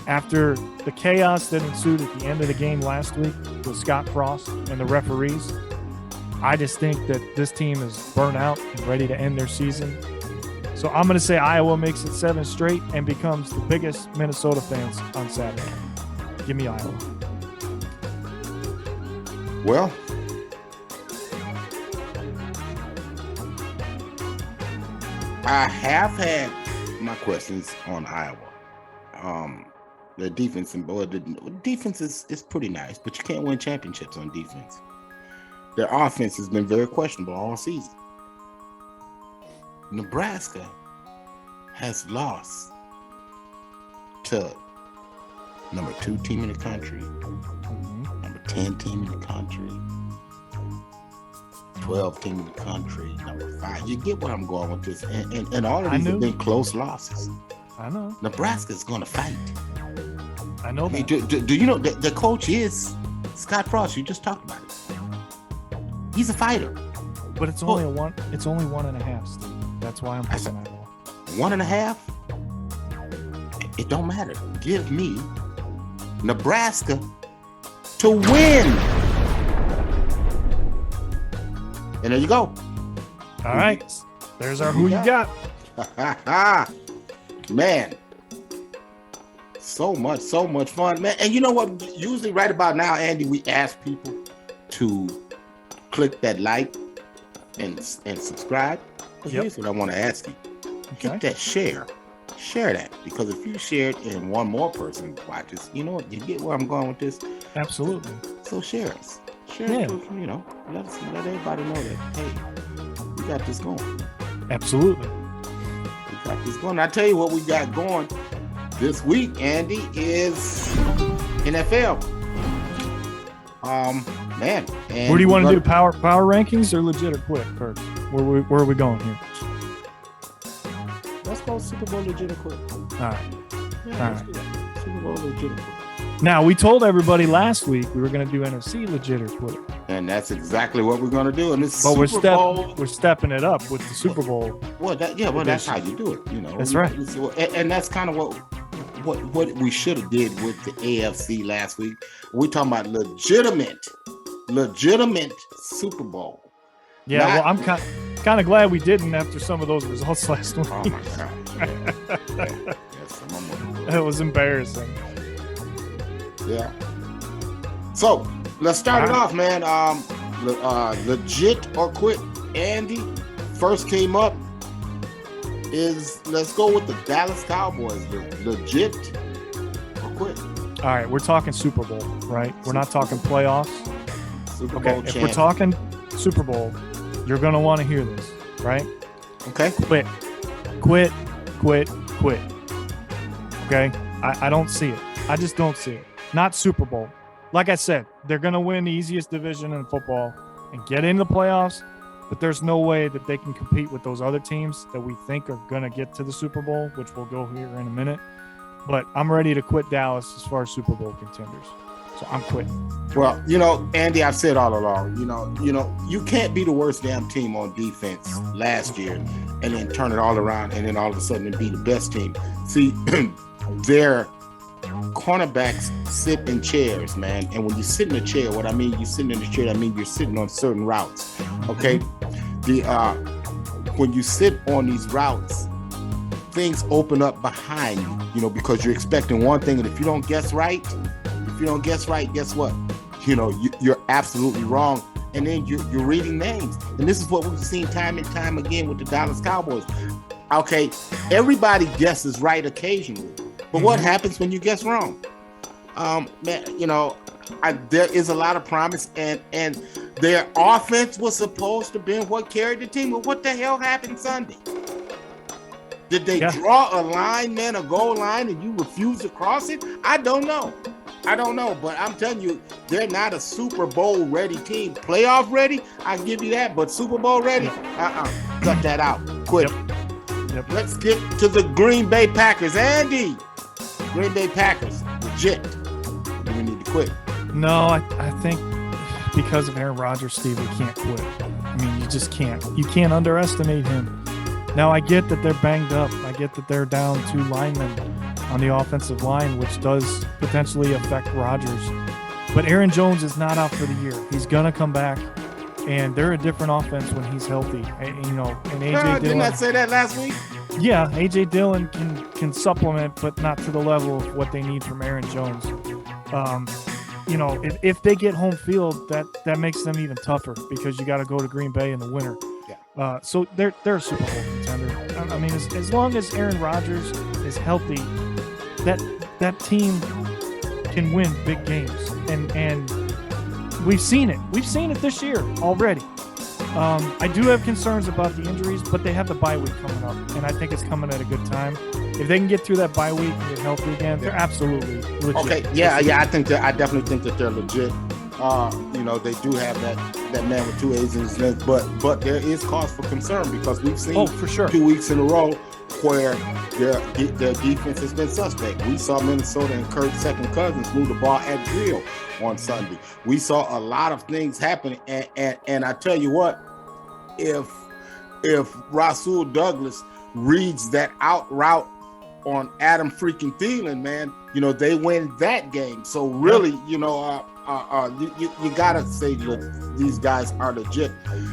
B: after the chaos that ensued at the end of the game last week with Scott Frost and the referees, I just think that this team is burnt out and ready to end their season. So I'm going to say Iowa makes it 7 straight and becomes the biggest Minnesota fans on Saturday. Give me Iowa.
A: Well, I have had my questions on Iowa. The defense is pretty nice, but you can't win championships on defense. Their offense has been very questionable all season. Nebraska has lost to number 2 team in the country, number 10 team in the country, 12 team in the country, number 5. You get where I'm going with this. And all of these have been close losses.
B: I know.
A: Nebraska's going to fight.
B: I know that.
A: Do you know the coach is Scott Frost? You just talked about it. He's a fighter.
B: But it's only one. It's only 1.5, Steve. That's why I'm picking Iowa.
A: 1.5? It don't matter. Give me Nebraska to win. And there you go.
B: All right. There's our who you got.
A: Man. So much fun, man. And you know what? Usually right about now, Andy, we ask people to click that like and subscribe. But here's what I want to ask you. Hit that share. Share that. Because if you share it and one more person watches, you know what? You get where I'm going with this?
B: Absolutely.
A: So share us. Share it, let everybody know that, hey, we got this going.
B: Absolutely.
A: We got this going. I tell you what we got going this week, Andy, is NFL. Man.
B: What do you want to do? Power rankings or legit or quit first? Where are we going here?
A: Let's go Super Bowl legit or quit.
B: All right.
A: Yeah, let's do that. Super Bowl legit or quit.
B: Now, we told everybody last week we were going to do NFC legit or quit.
A: And that's exactly what we're going to do. And this
B: but
A: Super Bowl,
B: we're stepping it up with the Super Bowl.
A: That's how you do it.
B: That's right.
A: And that's kind of what we should have did with the AFC last week. We're talking about legitimate Super Bowl.
B: Yeah, I'm kind of glad we didn't after some of those results last week.
A: Oh my God! Yeah.
B: It was embarrassing.
A: Yeah. So let's start it off, man. Legit or quit. Andy, first came up let's go with the Dallas Cowboys. Legit or quit.
B: All right, we're talking Super Bowl, right? We're not talking playoffs.
A: Super Bowl
B: if we're talking Super Bowl, you're going to want to hear this, right?
A: Okay.
B: Quit. Okay? I don't see it. I just don't see it. Not Super Bowl. Like I said, they're going to win the easiest division in football and get into the playoffs, but there's no way that they can compete with those other teams that we think are going to get to the Super Bowl, which we'll go here in a minute. But I'm ready to quit Dallas as far as Super Bowl contenders. So I'm quitting.
A: Well, Andy, I've said all along, you can't be the worst damn team on defense last year and then turn it all around and then all of a sudden be the best team. See, their cornerbacks sit in chairs, man. And when you sit in a chair, what I mean, you sitting in the chair, I mean you're sitting on certain routes. Okay. When you sit on these routes, things open up behind you, because you're expecting one thing, and if you don't guess right, guess what? You're absolutely wrong. and then you're reading names. And this is what we've seen time and time again with the Dallas Cowboys. Okay, everybody guesses right occasionally, but what happens when you guess wrong? Man, you know, there is a lot of promise, and their offense was supposed to be what carried the team. But what the hell happened Sunday? Did they draw a line, man, a goal line, and you refuse to cross it? I don't know, but I'm telling you, they're not a Super Bowl ready team. Playoff ready, I give you that, but Super Bowl ready, cut that out, quit.
B: Yep.
A: Let's get to the Green Bay Packers. Andy, Green Bay Packers, legit. Do we need to quit?
B: No, I think because of Aaron Rodgers, Steve, we can't quit. I mean, you just can't. You can't underestimate him. Now, I get that they're banged up. I get that they're down 2 linemen on the offensive line, which does potentially affect Rodgers. But Aaron Jones is not out for the year. He's going to come back, and they're a different offense when he's healthy. And, you know, and A.J. Dillon.
A: Didn't I say that last week?
B: Yeah, A.J. Dillon can supplement, but not to the level of what they need from Aaron Jones. You know, if they get home field, that makes them even tougher because you got to go to Green Bay in the winter.
A: Yeah.
B: So they're a Super Bowl contender. I mean, as long as Aaron Rodgers is healthy, that team can win big games, and we've seen it. We've seen it this year already. I do have concerns about the injuries, but they have the bye week coming up, and I think it's coming at a good time. If they can get through that bye week and get healthy again, they're absolutely legit.
A: Okay, yeah, I definitely think that they're legit. You know, they do have that man with 2 A's in his name, but there is cause for concern because we've seen
B: for sure
A: 2 weeks in a row where their defense has been suspect. We saw Minnesota and Kirk's second cousins move the ball at will on Sunday. We saw a lot of things happen, and I tell you what, if Rasul Douglas reads that out route on Adam freaking Thielen, man, you know, they win that game. So really, you know, you gotta say these guys are legit.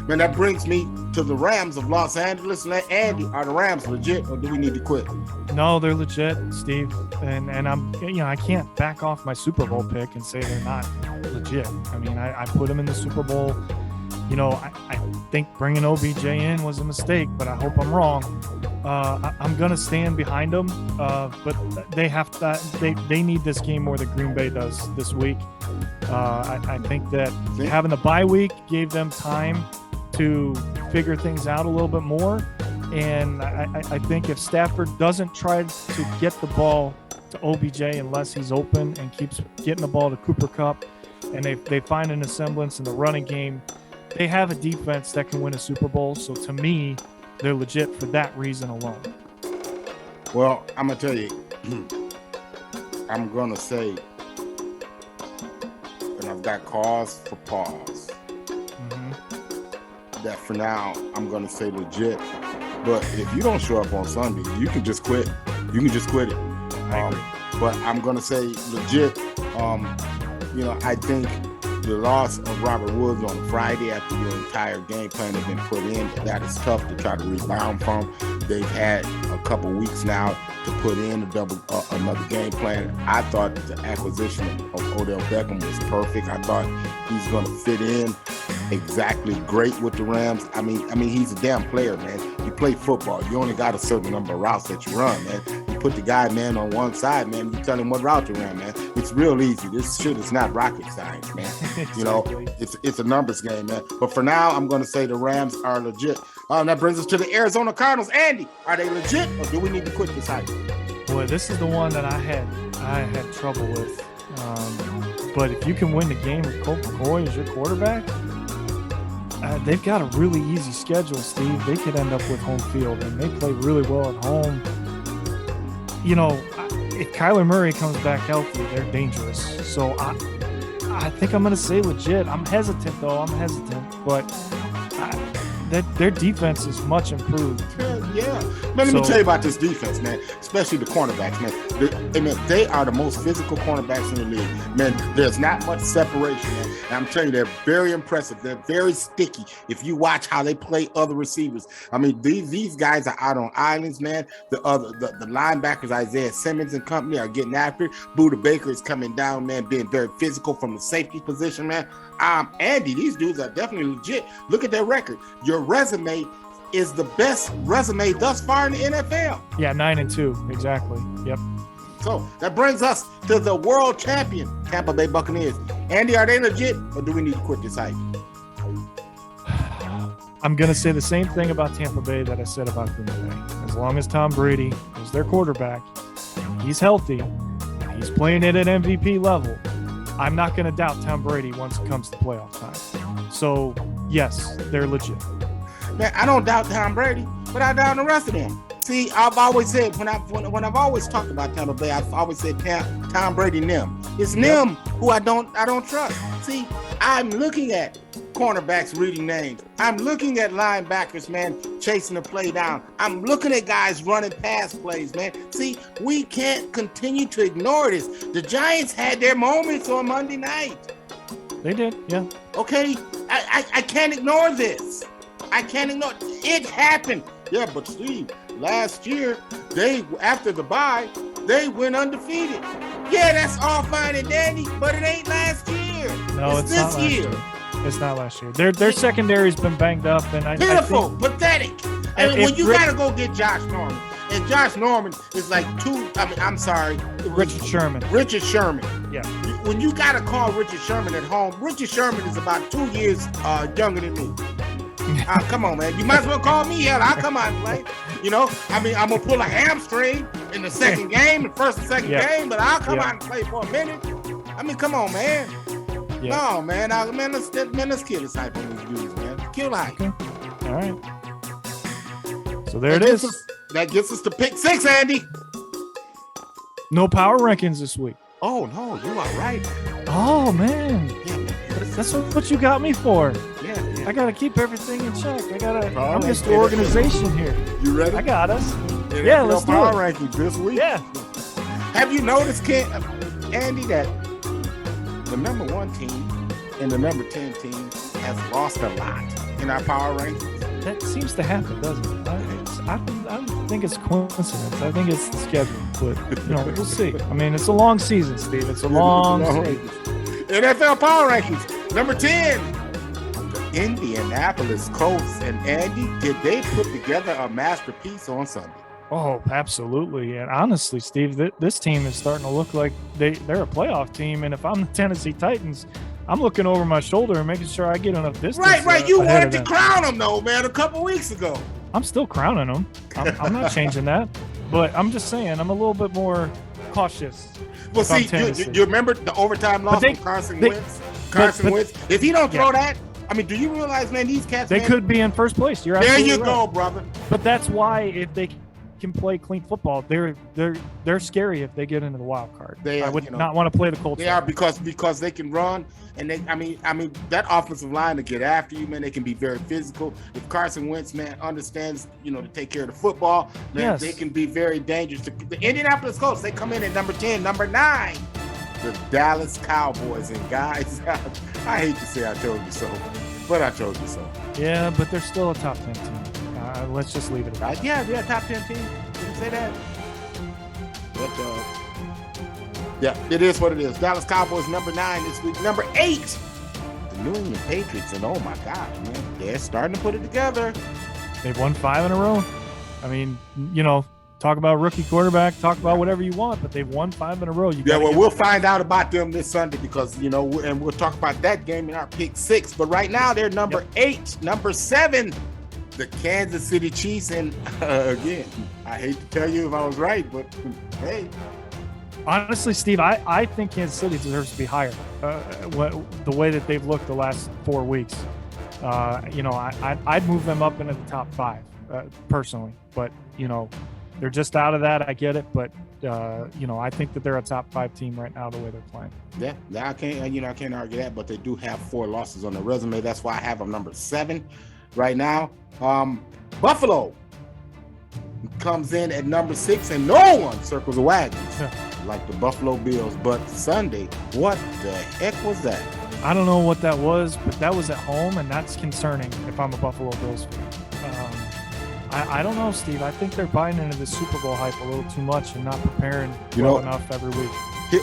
A: Man, that brings me to the Rams of Los Angeles. Andy, are the Rams legit, or do we need to quit?
B: No, they're legit, Steve. And I'm, you know, I can't back off my Super Bowl pick and say they're not legit. I mean, I put them in the Super Bowl. You know, I think bringing OBJ in was a mistake, but I hope I'm wrong. I'm going to stand behind them, but they have to. They need this game more than Green Bay does this week. I think that having the bye week gave them time to figure things out a little bit more. And I think if Stafford doesn't try to get the ball to OBJ unless he's open and keeps getting the ball to Cooper Kupp, and they find an semblance in the running game, they have a defense that can win a Super Bowl. So to me, they're legit for that reason alone.
A: Well, I'm going to tell you, I'm going to say, and I've got cause for pause, that for now, I'm going to say legit. But if you don't show up on Sunday, you can just quit. You can just quit it. But I'm going to say legit. You know, I think the loss of Robert Woods on Friday after your entire game plan has been put in, that is tough to try to rebound from. They've had a couple weeks now to put in another game plan. I thought the acquisition of Odell Beckham was perfect. I thought he's going to fit in exactly great with the Rams. I mean, he's a damn player, man. You play football. You only got a certain number of routes that you run, man. You put the guy, man, on one side, man. You tell him what route to run, man. It's real easy. This shit is not rocket science, man. You know, it's a numbers game, man. But for now, I'm going to say the Rams are legit. That brings us to the Arizona Cardinals. Andy, are they legit, or do we need to quit this hype?
B: Boy, this is the one that I had trouble with. But if you can win the game with Colt McCoy as your quarterback, they've got a really easy schedule, Steve. They could end up with home field, and they play really well at home. You know, if Kyler Murray comes back healthy, they're dangerous. So I think I'm going to say legit. I'm hesitant, though. But their defense is much improved.
A: Yeah. Man, let
B: So-
A: me tell you about this defense, man, especially the cornerbacks, man. They are the most physical cornerbacks in the league. Man, there's not much separation, man. And I'm telling you, they're very impressive. They're very sticky. If you watch how they play other receivers, I mean, these guys are out on islands, man. The linebackers, Isaiah Simmons and company, are getting after it. Buda Baker is coming down, man, being very physical from the safety position, man. Andy, these dudes are definitely legit. Look at their record. Your resume is the best resume thus far in the NFL.
B: Yeah, 9-2, exactly. Yep.
A: So that brings us to the world champion, Tampa Bay Buccaneers. Andy, are they legit, or do we need to quit this hype?
B: I'm going to say the same thing about Tampa Bay that I said about Green Bay. As long as Tom Brady is their quarterback, he's healthy, he's playing it at MVP level, I'm not going to doubt Tom Brady once it comes to playoff time. So, yes, they're legit.
A: Man, I don't doubt Tom Brady, but I doubt the rest of them. See, I've always said, when I've always talked about Tampa Bay, I've always said Tom Brady, them. It's them who I don't trust. See, I'm looking at cornerbacks reading names. I'm looking at linebackers, man, chasing the play down. I'm looking at guys running pass plays, man. See, we can't continue to ignore this. The Giants had their moments on Monday night.
B: They did, yeah.
A: Okay, I can't ignore this. I can't ignore it. It happened. Yeah, but Steve, last year, after the bye, they went undefeated. Yeah, that's all fine and dandy, but it ain't last year.
B: No, it's not last year. It's not last year. Their secondary's been banged up, and
A: pitiful, pathetic. And when you
B: Rick-
A: gotta go get Josh Norman, and Josh Norman is like I'm sorry,
B: Richard Sherman.
A: Richard Sherman.
B: Yeah.
A: When you gotta call Richard Sherman at home, Richard Sherman is about 2 years younger than me. Come on, man. You might as well call me. Hell, I'll come out and play. You know, I mean, I'm going to pull a hamstring in the second game, the first and second game, but I'll come out and play for a minute. I mean, come on, man.
B: Yeah.
A: No, man. Let's kill this hype on these dudes, man. Kill the hype.
B: Okay. All right. So there it is.
A: That gets us to pick 6, Andy.
B: No power rankings this week.
A: Oh, no, you are right.
B: Oh, man.
A: Yeah, man.
B: That's what you got me for.
A: Yeah.
B: I got to keep everything in check. I'm
A: right.
B: just the organization here.
A: You ready?
B: I got us.
A: NFL
B: Yeah, let's do
A: power
B: it.
A: rankings this week.
B: Yeah.
A: Have you noticed, Andy, that the number 1 team and the number 10 team has lost a lot in our power rankings?
B: That seems to happen, doesn't it? I don't think it's coincidence. I think it's the schedule. But, we'll see. I mean, it's a long season, Steve. It's a long season.
A: NFL power rankings. Number 10, the Indianapolis Colts. And Andy, did they put together a masterpiece on Sunday?
B: Oh, absolutely. And honestly, Steve, this team is starting to look like they're a playoff team. And if I'm the Tennessee Titans, I'm looking over my shoulder and making sure I get enough distance.
A: Right. You
B: ahead
A: wanted
B: of
A: to
B: them.
A: crown them, though, man, a couple weeks ago.
B: I'm still crowning them. I'm not changing that. But I'm just saying, I'm a little bit more cautious.
A: Well, see, you remember the overtime loss from Carson Wentz? Wentz. If he don't throw that, I mean, do you realize, man, these cats,
B: they could be in first place. You're absolutely
A: there. You
B: right.
A: go, brother.
B: But that's why if they can play clean football, they're scary if they get into the wild card. I would not want to play the Colts.
A: They are because they can run, and I mean that offensive line to get after you, man. They can be very physical. If Carson Wentz, man, understands, to take care of the football, man, they can be very dangerous. The Indianapolis Colts, they come in at number 10, number 9. The Dallas Cowboys, and guys, I hate to say I told you so, but I told you so.
B: Yeah, but they're still a top 10 team. Let's just leave it at that.
A: Yeah, top 10 team. Didn't say that. But yeah, it is what it is. Dallas Cowboys number 9 this week. Number 8, the New England Patriots, and oh my gosh, man, they're starting to put it together.
B: They've won 5 in a row. I mean, talk about rookie quarterback, talk about whatever you want, but they've won 5 in a row.
A: We'll find out about them this Sunday because, and we'll talk about that game in our pick 6. But right now, they're number 8. Number 7, the Kansas City Chiefs. And again, I hate to tell you if I was right, but hey.
B: Honestly, Steve, I think Kansas City deserves to be higher. The way that they've looked the last 4 weeks, I'd move them up into the top 5 personally. But they're just out of that. I get it, but I think that they're a top 5 team right now the way they're playing.
A: Yeah, I can't argue that. But they do have 4 losses on their resume. That's why I have them number 7 right now. Buffalo, comes in at number 6, and no one circles the wagons like the Buffalo Bills. But Sunday, what the heck was that?
B: I don't know what that was, but that was at home, and that's concerning if I'm a Buffalo Bills fan. I don't know, Steve. I think they're buying into the Super Bowl hype a little too much and not preparing enough every week.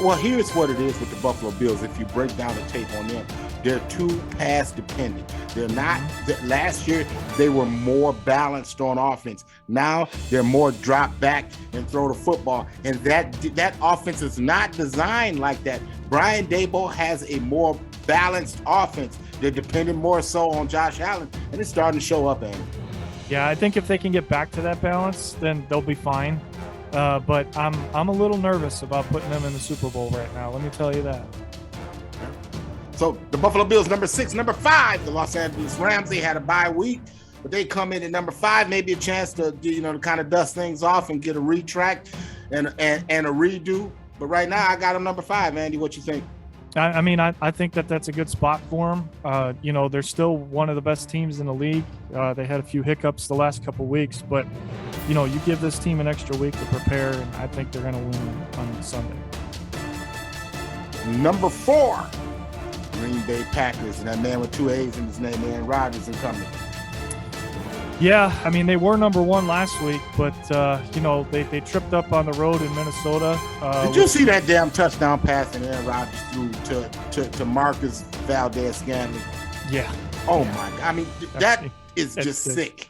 A: Well, here's what it is with the Buffalo Bills. If you break down the tape on them, they're too pass dependent. They're not. Last year, they were more balanced on offense. Now they're more drop back and throw the football. And that offense is not designed like that. Brian Daboll has a more balanced offense. They're dependent more so on Josh Allen, and it's starting to show up, Andy.
B: Yeah, I think if they can get back to that balance, then they'll be fine. But I'm a little nervous about putting them in the Super Bowl right now. Let me tell you that.
A: So the Buffalo Bills, number 6, number 5, the Los Angeles Rams. They had a bye week, but they come in at number 5, maybe a chance to to kind of dust things off and get a retract and a redo. But right now, I got them number 5. Andy, what you think?
B: I mean, I think that's a good spot for them. They're still one of the best teams in the league. They had a few hiccups the last couple weeks, but, you give this team an extra week to prepare, and I think they're going to win on Sunday.
A: Number 4, Green Bay Packers, and that man with 2 A's in his name, Aaron Rodgers and company.
B: Yeah, I mean, they were number 1 last week, but, they tripped up on the road in Minnesota.
A: Did you see that damn touchdown pass that Aaron Rodgers threw to Marcus Valdez-Scantling?
B: Yeah.
A: Oh, my God. I mean, that is just sick.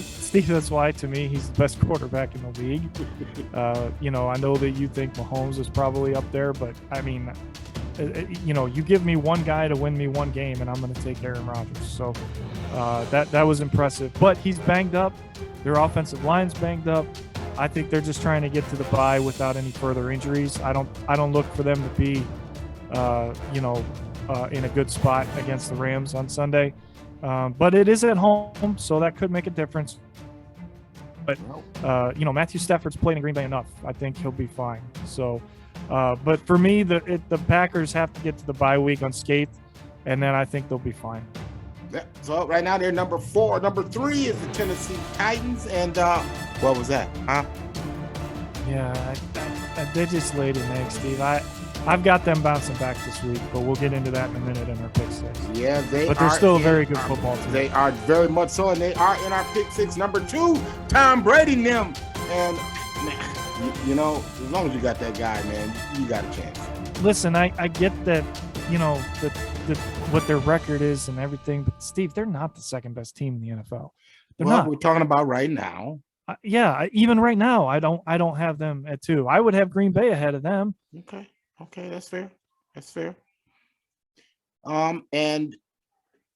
B: Steve, that's why, to me, he's the best quarterback in the league. I know that you think Mahomes is probably up there, but, I mean, you give me one guy to win me one game, and I'm going to take Aaron Rodgers. So that was impressive. But he's banged up. Their offensive line's banged up. I think they're just trying to get to the bye without any further injuries. I don't look for them to be, in a good spot against the Rams on Sunday. But it is at home, so that could make a difference. But, Matthew Stafford's played in Green Bay enough. I think he'll be fine. So, but for me, the Packers have to get to the bye week unscathed, and then I think they'll be fine.
A: Yeah, so right now they're number 4. Number 3 is the Tennessee Titans, and what was that? Huh?
B: Yeah, they just laid an egg, Steve. I've got them bouncing back this week, but we'll get into that in a minute in our pick 6.
A: Yeah,
B: but they're still a very good football team.
A: They are very much so, and they are in our pick 6. Number 2, Tom Brady and them. And, man, as long as you got that guy, man, you got a chance.
B: Listen, I get that, what their record is and everything, but Steve, they're not the second best team in the NFL. They're not.
A: We're talking about right now.
B: Even right now, I don't have them at 2. I would have Green Bay ahead of them.
A: Okay, that's fair. And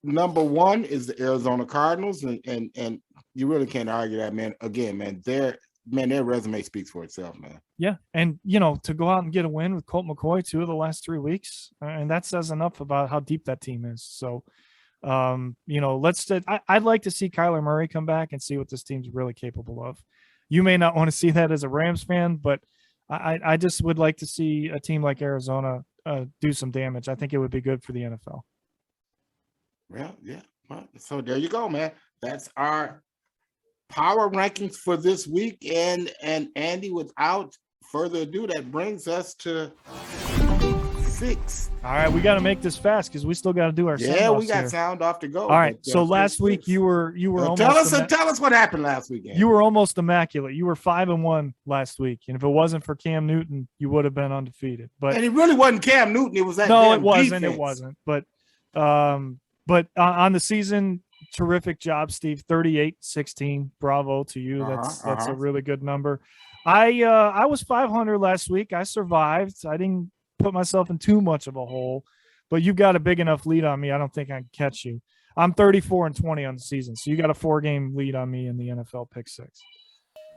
A: number 1 is the Arizona Cardinals, and you really can't argue that, man. Again, man, their resume speaks for itself, man.
B: Yeah, and to go out and get a win with Colt McCoy 2 of the last 3 weeks, and that says enough about how deep that team is. So, I'd like to see Kyler Murray come back and see what this team's really capable of. You may not want to see that as a Rams fan, but I just would like to see a team like Arizona do some damage. I think it would be good for the NFL.
A: Yeah. Well, so there you go, man. That's our power rankings for this week. And Andy, without further ado, that brings us to 6.
B: All right, we got to make this fast because we still got to do our sound offs.
A: We got
B: here.
A: Sound off to go.
B: All right, so last week you were almost
A: tell us what happened last week. Andy.
B: You were almost immaculate. You were 5-1 last week, and if it wasn't for Cam Newton, you would have been undefeated.
A: And it really wasn't Cam Newton. It was that.
B: No, it wasn't.
A: Defense.
B: It wasn't. But on the season, terrific job, Steve. 38-16. Bravo to you. That's a really good number. I was 500 last week. I survived. I didn't put myself in too much of a hole, but you've got a big enough lead on me. I don't think I can catch you. I'm 34-20 on the season, so you got a 4-game lead on me in the NFL pick 6.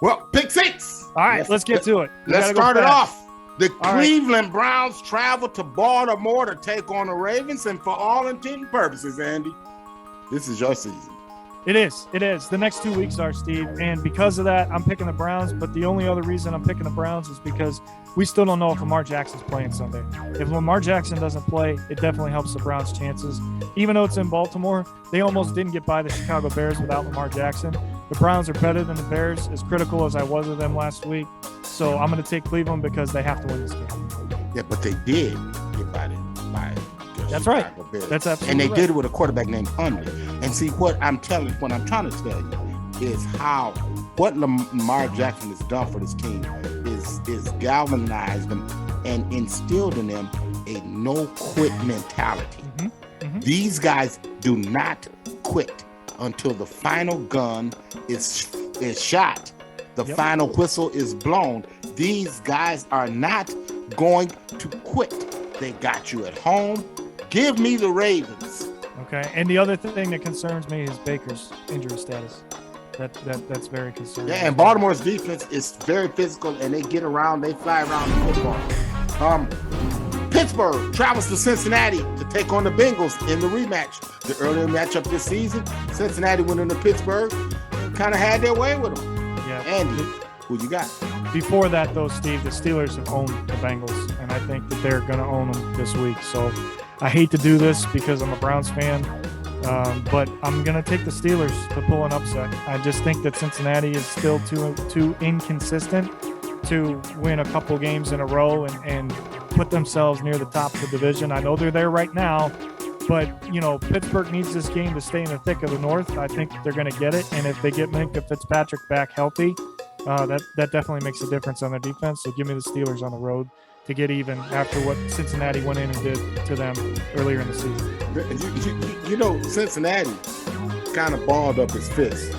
A: Well, pick 6.
B: All right, let's get to it.
A: Let's start it off. The Cleveland Browns travel to Baltimore to take on the Ravens, and for all intent and purposes, Andy, this is your season.
B: It is. The next 2 weeks are, Steve, and because of that, I'm picking the Browns, but the only other reason I'm picking the Browns is because we still don't know if Lamar Jackson's playing Sunday. If Lamar Jackson doesn't play, it definitely helps the Browns' chances. Even though it's in Baltimore, they almost didn't get by the Chicago Bears without Lamar Jackson. The Browns are better than the Bears, as critical as I was of them last week. So I'm going to take Cleveland because they have to win this game.
A: Yeah, but they did get by
B: That's right.
A: Bears.
B: That's absolutely
A: And they
B: right.
A: did it with a quarterback named Hundley. And see, what I'm trying to tell you is what Lamar Jackson has done for this team is galvanized them and instilled in them a no-quit mentality. These guys do not quit until the final gun is shot. The final whistle is blown. These guys are not going to quit. They got you at home. Give me the Ravens.
B: Okay. And the other thing that concerns me is Baker's injury status. That's very concerning.
A: Yeah, and Baltimore's defense is very physical, and they get around, they fly around the football. Pittsburgh travels to Cincinnati to take on the Bengals in the rematch. The earlier matchup this season, Cincinnati went into Pittsburgh and kind of had their way with them.
B: Yeah.
A: Andy, who you got?
B: Before that, though, Steve, the Steelers have owned the Bengals, and I think that they're going to own them this week. So I hate to do this because I'm a Browns fan, but I'm going to take the Steelers to pull an upset. I just think that Cincinnati is still too inconsistent to win a couple games in a row and put themselves near the top of the division. I know they're there right now, but, Pittsburgh needs this game to stay in the thick of the North. I think they're going to get it, and if they get Minkah Fitzpatrick back healthy, that definitely makes a difference on their defense. So give me the Steelers on the road to get even after what Cincinnati went in and did to them earlier in the season.
A: Cincinnati kind of balled up his fist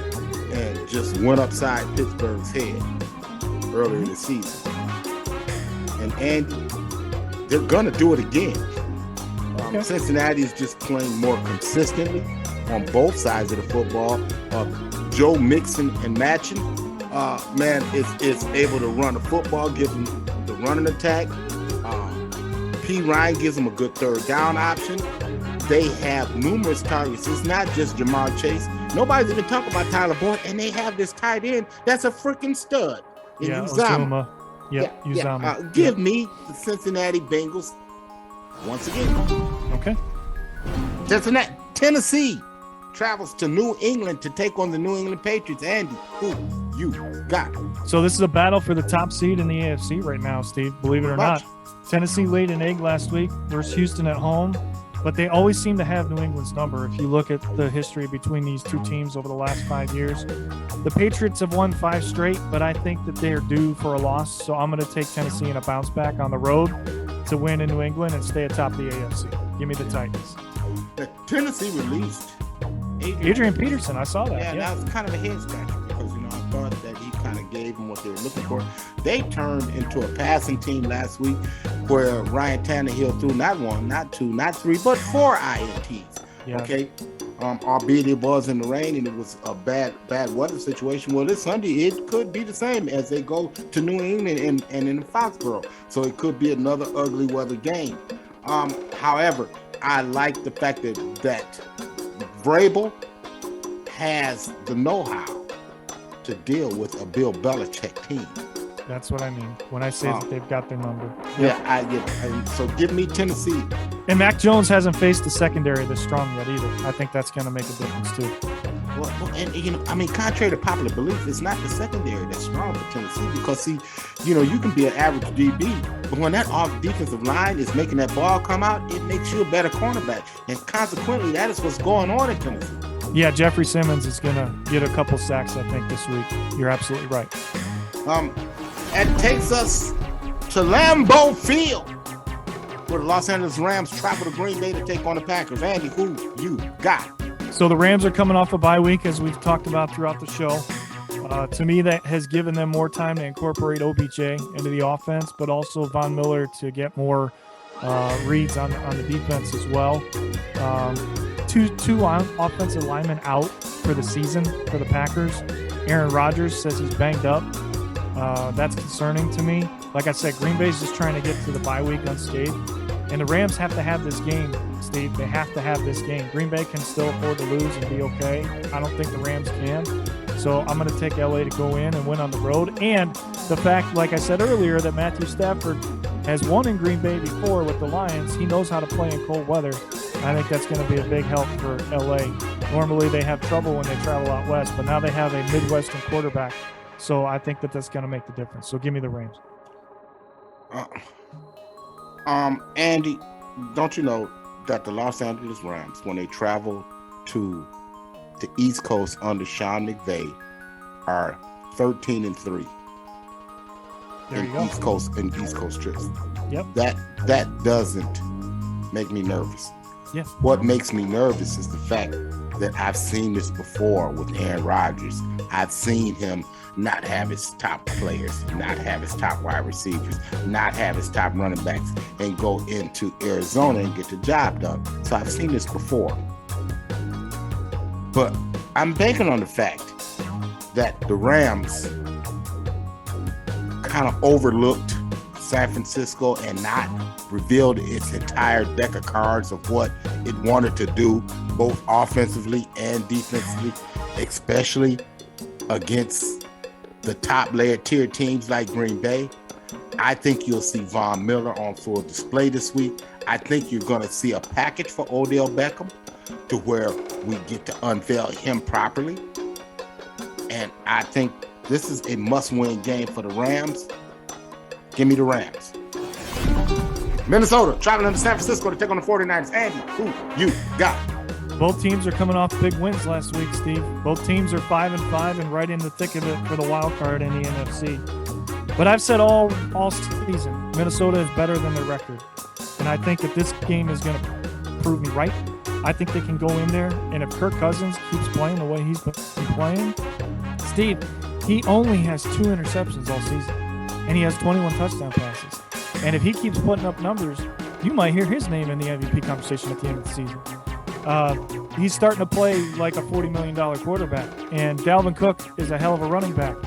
A: and just went upside Pittsburgh's head earlier this season. And Andy, they're going to do it again. Cincinnati is just playing more consistently on both sides of the football. Joe mixing and matching. Is able to run the football, give them the running attack. P. Ryan gives them a good third down option. They have numerous targets. It's not just Jamar Chase. Nobody's even talking about Tyler Boyd, and they have this tight end that's a freaking stud.
B: Uzomah. Uzomah.
A: Give me the Cincinnati Bengals once again.
B: Okay.
A: Tennessee travels to New England to take on the New England Patriots. Andy, who you got?
B: So this is a battle for the top seed in the AFC right now, Steve, believe it or not. Tennessee laid an egg last week versus Houston at home, but they always seem to have New England's number. If you look at the history between these two teams over the last 5 years, the Patriots have won 5 straight, but I think that they're due for a loss. So I'm going to take Tennessee in a bounce back on the road to win in New England and stay atop the AFC. Give me the Titans.
A: Tennessee released
B: Adrian Peterson, I saw that.
A: Yeah, that was kind of a head scratcher because, I thought that he kind of gave them what they were looking for. They turned into a passing team last week where Ryan Tannehill threw not 1, not 2, not 3, but 4 INTs.
B: Yeah.
A: Okay. Albeit it was in the rain and it was a bad weather situation. Well, this Sunday, it could be the same as they go to New England and in Foxborough. So it could be another ugly weather game. However, I like the fact that Vrabel has the know-how to deal with a Bill Belichick team.
B: That's what I mean when I say that they've got their number.
A: Yeah, so give me Tennessee.
B: And Mac Jones hasn't faced the secondary this strong yet either. I think that's going to make a difference too.
A: Well, contrary to popular belief, it's not the secondary that's strong for Tennessee because, you can be an average DB, but when that defensive line is making that ball come out, it makes you a better cornerback. And consequently, that is what's going on in Tennessee.
B: Yeah, Jeffrey Simmons is going to get a couple sacks, I think, this week. You're absolutely right.
A: It takes us to Lambeau Field, where the Los Angeles Rams travel to Green Bay to take on the Packers. Andy, who you got?
B: So the Rams are coming off a bye week, as we've talked about throughout the show. To me, that has given them more time to incorporate OBJ into the offense, but also Von Miller to get more reads on the defense as well. Two offensive linemen out for the season for the Packers. Aaron Rodgers says he's banged up. That's concerning to me. Like I said, Green Bay's just trying to get to the bye week unscathed. And the Rams have to have this game, Steve. They have to have this game. Green Bay can still afford to lose and be okay. I don't think the Rams can. So I'm going to take LA to go in and win on the road. And the fact, like I said earlier, that Matthew Stafford has won in Green Bay before with the Lions. He knows how to play in cold weather. I think that's going to be a big help for LA Normally they have trouble when they travel out west, but now they have a Midwestern quarterback. So I think that's going to make the difference. So give me the Rams.
A: Andy, don't you know that the Los Angeles Rams, when they travel to the East Coast under Sean McVay, are 13-3 in East Coast trips.
B: Yep.
A: That doesn't make me nervous.
B: Yeah.
A: What makes me nervous is the fact that I've seen this before with Aaron Rodgers. I've seen him not have his top players, not have his top wide receivers, not have his top running backs, and go into Arizona and get the job done. So I've seen this before. But I'm banking on the fact that the Rams kind of overlooked San Francisco and not revealed its entire deck of cards of what it wanted to do, both offensively and defensively, especially against the top layer tier teams like Green Bay. I think you'll see Von Miller on full display this week. I think you're going to see a package for Odell Beckham to where we get to unveil him properly. And I think this is a must-win game for the Rams. Give me the Rams. Minnesota traveling to San Francisco to take on the 49ers. Andy, who you got?
B: Both teams are coming off big wins last week, Steve. Both teams are 5-5 and right in the thick of it for the wild card in the NFC. But I've said all season, Minnesota is better than their record. And I think that this game is going to prove me right. I think they can go in there, and if Kirk Cousins keeps playing the way he's been playing, Steve, he only has 2 interceptions all season, and he has 21 touchdown passes. And if he keeps putting up numbers, you might hear his name in the MVP conversation at the end of the season. He's starting to play like a $40 million quarterback, and Dalvin Cook is a hell of a running back.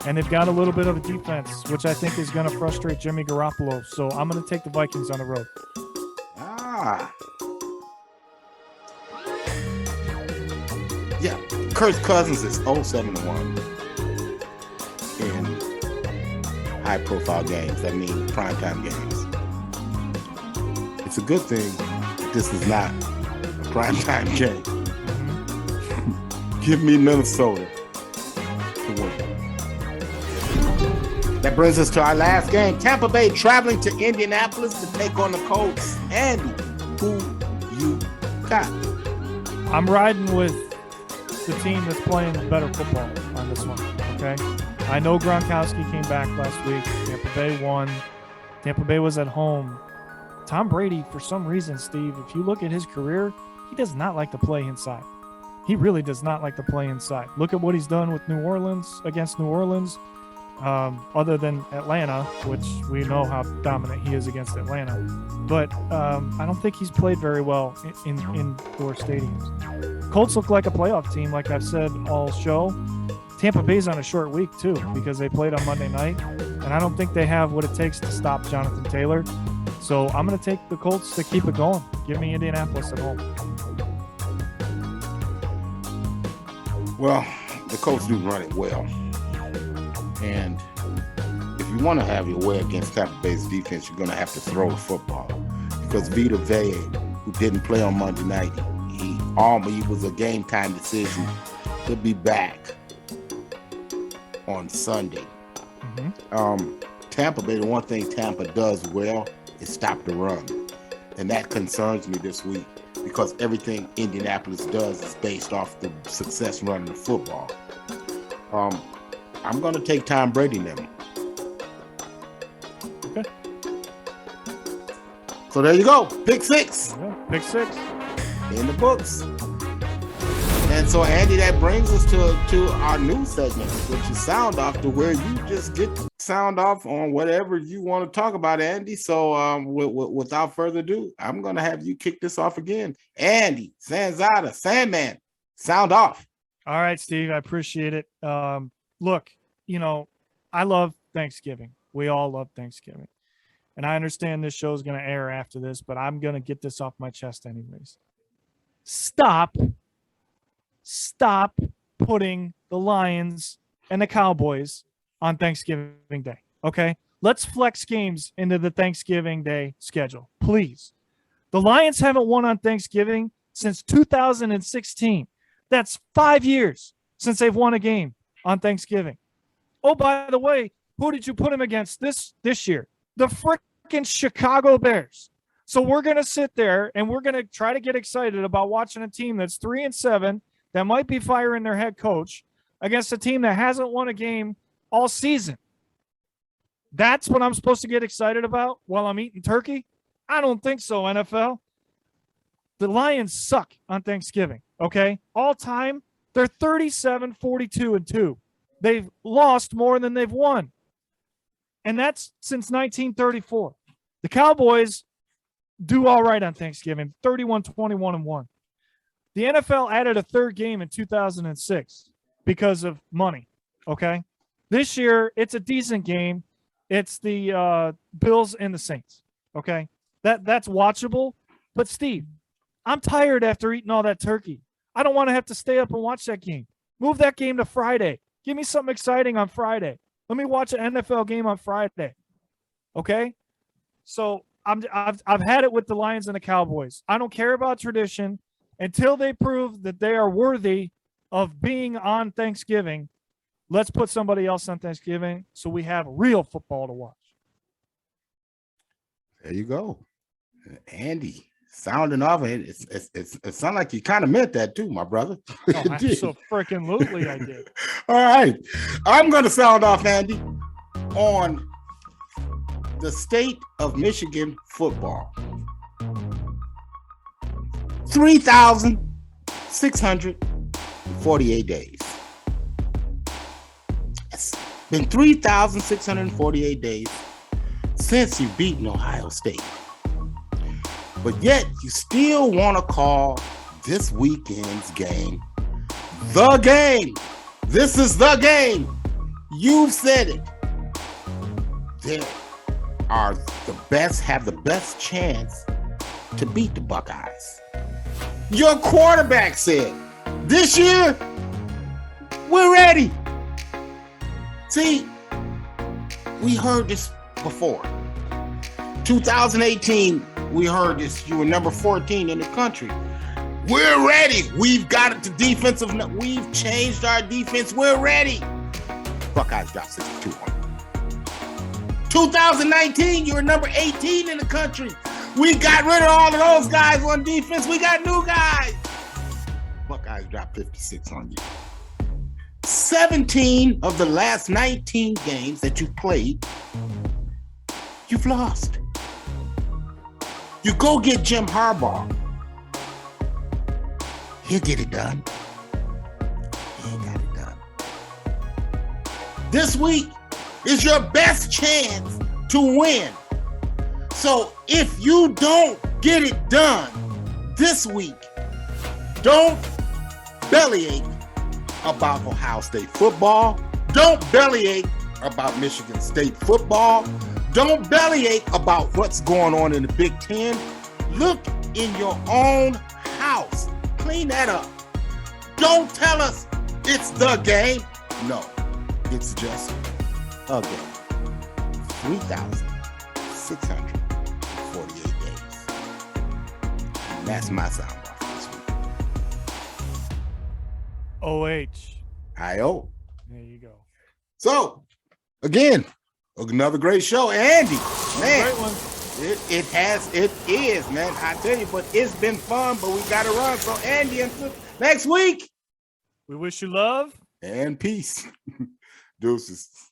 B: And they've got a little bit of a defense, which I think is going to frustrate Jimmy Garoppolo. So I'm going to take the Vikings on the road.
A: Yeah, Kirk Cousins is 0-7-1 in high-profile games. That means primetime games. It's a good thing this is not a primetime game. Give me Minnesota to win. That brings us to our last game. Tampa Bay traveling to Indianapolis to take on the Colts. Andy, who you got?
B: I'm riding with the team that's playing better football on this one, okay? I know Gronkowski came back last week. Tampa Bay won. Tampa Bay was at home. Tom Brady, for some reason, Steve, if you look at his career, he does not like to play inside. He really does not like to play inside. Look at what he's done with New Orleans, against New Orleans, other than Atlanta, which we know how dominant he is against Atlanta. But I don't think he's played very well in indoor stadiums. Colts look like a playoff team, like I've said all show. Tampa Bay's on a short week, too, because they played on Monday night. And I don't think they have what it takes to stop Jonathan Taylor. So I'm going to take the Colts to keep it going. Give me Indianapolis at home.
A: Well, the Colts do run it well. And if you want to have your way against Tampa Bay's defense, you're going to have to throw the football. Because Vita Vea, who didn't play on Monday night, he was a game-time decision. He'll be back on Sunday. Mm-hmm. Tampa Bay, the one thing Tampa does well is stop the run. And that concerns me this week because everything Indianapolis does is based off the success running the football. I'm going to take Tom Brady now.
B: Okay.
A: So there you go. Pick six.
B: Yeah, pick six.
A: In the books. And so, Andy, that brings us to our new segment, which is Sound Off, to where you just get to sound off on whatever you want to talk about, Andy. So without further ado, I'm going to have you kick this off again. Andy, Sanzada, Sandman, sound off.
B: All right, Steve, I appreciate it. Look, I love Thanksgiving. We all love Thanksgiving. And I understand this show is going to air after this, but I'm going to get this off my chest anyways. Stop putting the Lions and the Cowboys on Thanksgiving Day, okay? Let's flex games into the Thanksgiving Day schedule, please. The Lions haven't won on Thanksgiving since 2016. That's 5 years since they've won a game on Thanksgiving. Oh, by the way, who did you put him against this year? The freaking Chicago Bears. So we're going to sit there and we're going to try to get excited about watching a team that's 3-7 that might be firing their head coach against a team that hasn't won a game all season. That's what I'm supposed to get excited about while I'm eating turkey? I don't think so, NFL. The Lions suck on Thanksgiving, okay? All time, they're 37-42-2. They've lost more than they've won. And that's since 1934. The Cowboys do all right on Thanksgiving, 31-21-1. The NFL added a third game in 2006 because of money, okay? This year, it's a decent game. It's the Bills and the Saints, okay? That's watchable. But, Steve, I'm tired after eating all that turkey. I don't want to have to stay up and watch that game. Move that game to Friday. Give me something exciting on Friday. Let me watch an NFL game on Friday. Okay? So I've had it with the Lions and the Cowboys. I don't care about tradition until they prove that they are worthy of being on Thanksgiving. Let's put somebody else on Thanksgiving so we have real football to watch.
A: There you go. Andy, sounding off it. It sounds like you kind of meant that too, my brother.
B: Oh, absolutely I did.
A: All right. I'm going to sound off, Andy, on the state of Michigan football. 3,648 days. It's been 3,648 days since you've beaten Ohio State. But yet you still want to call this weekend's game the game. This is the game. You've said it. They are have the best chance to beat the Buckeyes. Your quarterback said, this year, we're ready. See, we heard this before. 2018, we heard this. You were number 14 in the country. We're ready. We've got it to defensive. We've changed our defense. We're ready. Buckeyes dropped 62 on them. 2019, you were number 18 in the country. We got rid of all of those guys on defense. We got new guys. Buckeyes dropped 56 on you. 17 of the last 19 games that you played, you've lost. You go get Jim Harbaugh. He'll get it done. He ain't got it done. This week is your best chance to win. So if you don't get it done this week, don't bellyache about Ohio State football. Don't bellyache about Michigan State football. Don't bellyache about what's going on in the Big Ten. Look in your own house. Clean that up. Don't tell us it's the game. No, it's just a game. 3,648 days. And that's my sound off this week.
B: OH.
A: I-O.
B: There you go.
A: So, again, another great show. Andy, man,
B: great one.
A: It is, man. I tell you, but it's been fun, but we got to run. So, Andy, until next week.
B: We wish you love
A: and peace. Deuces.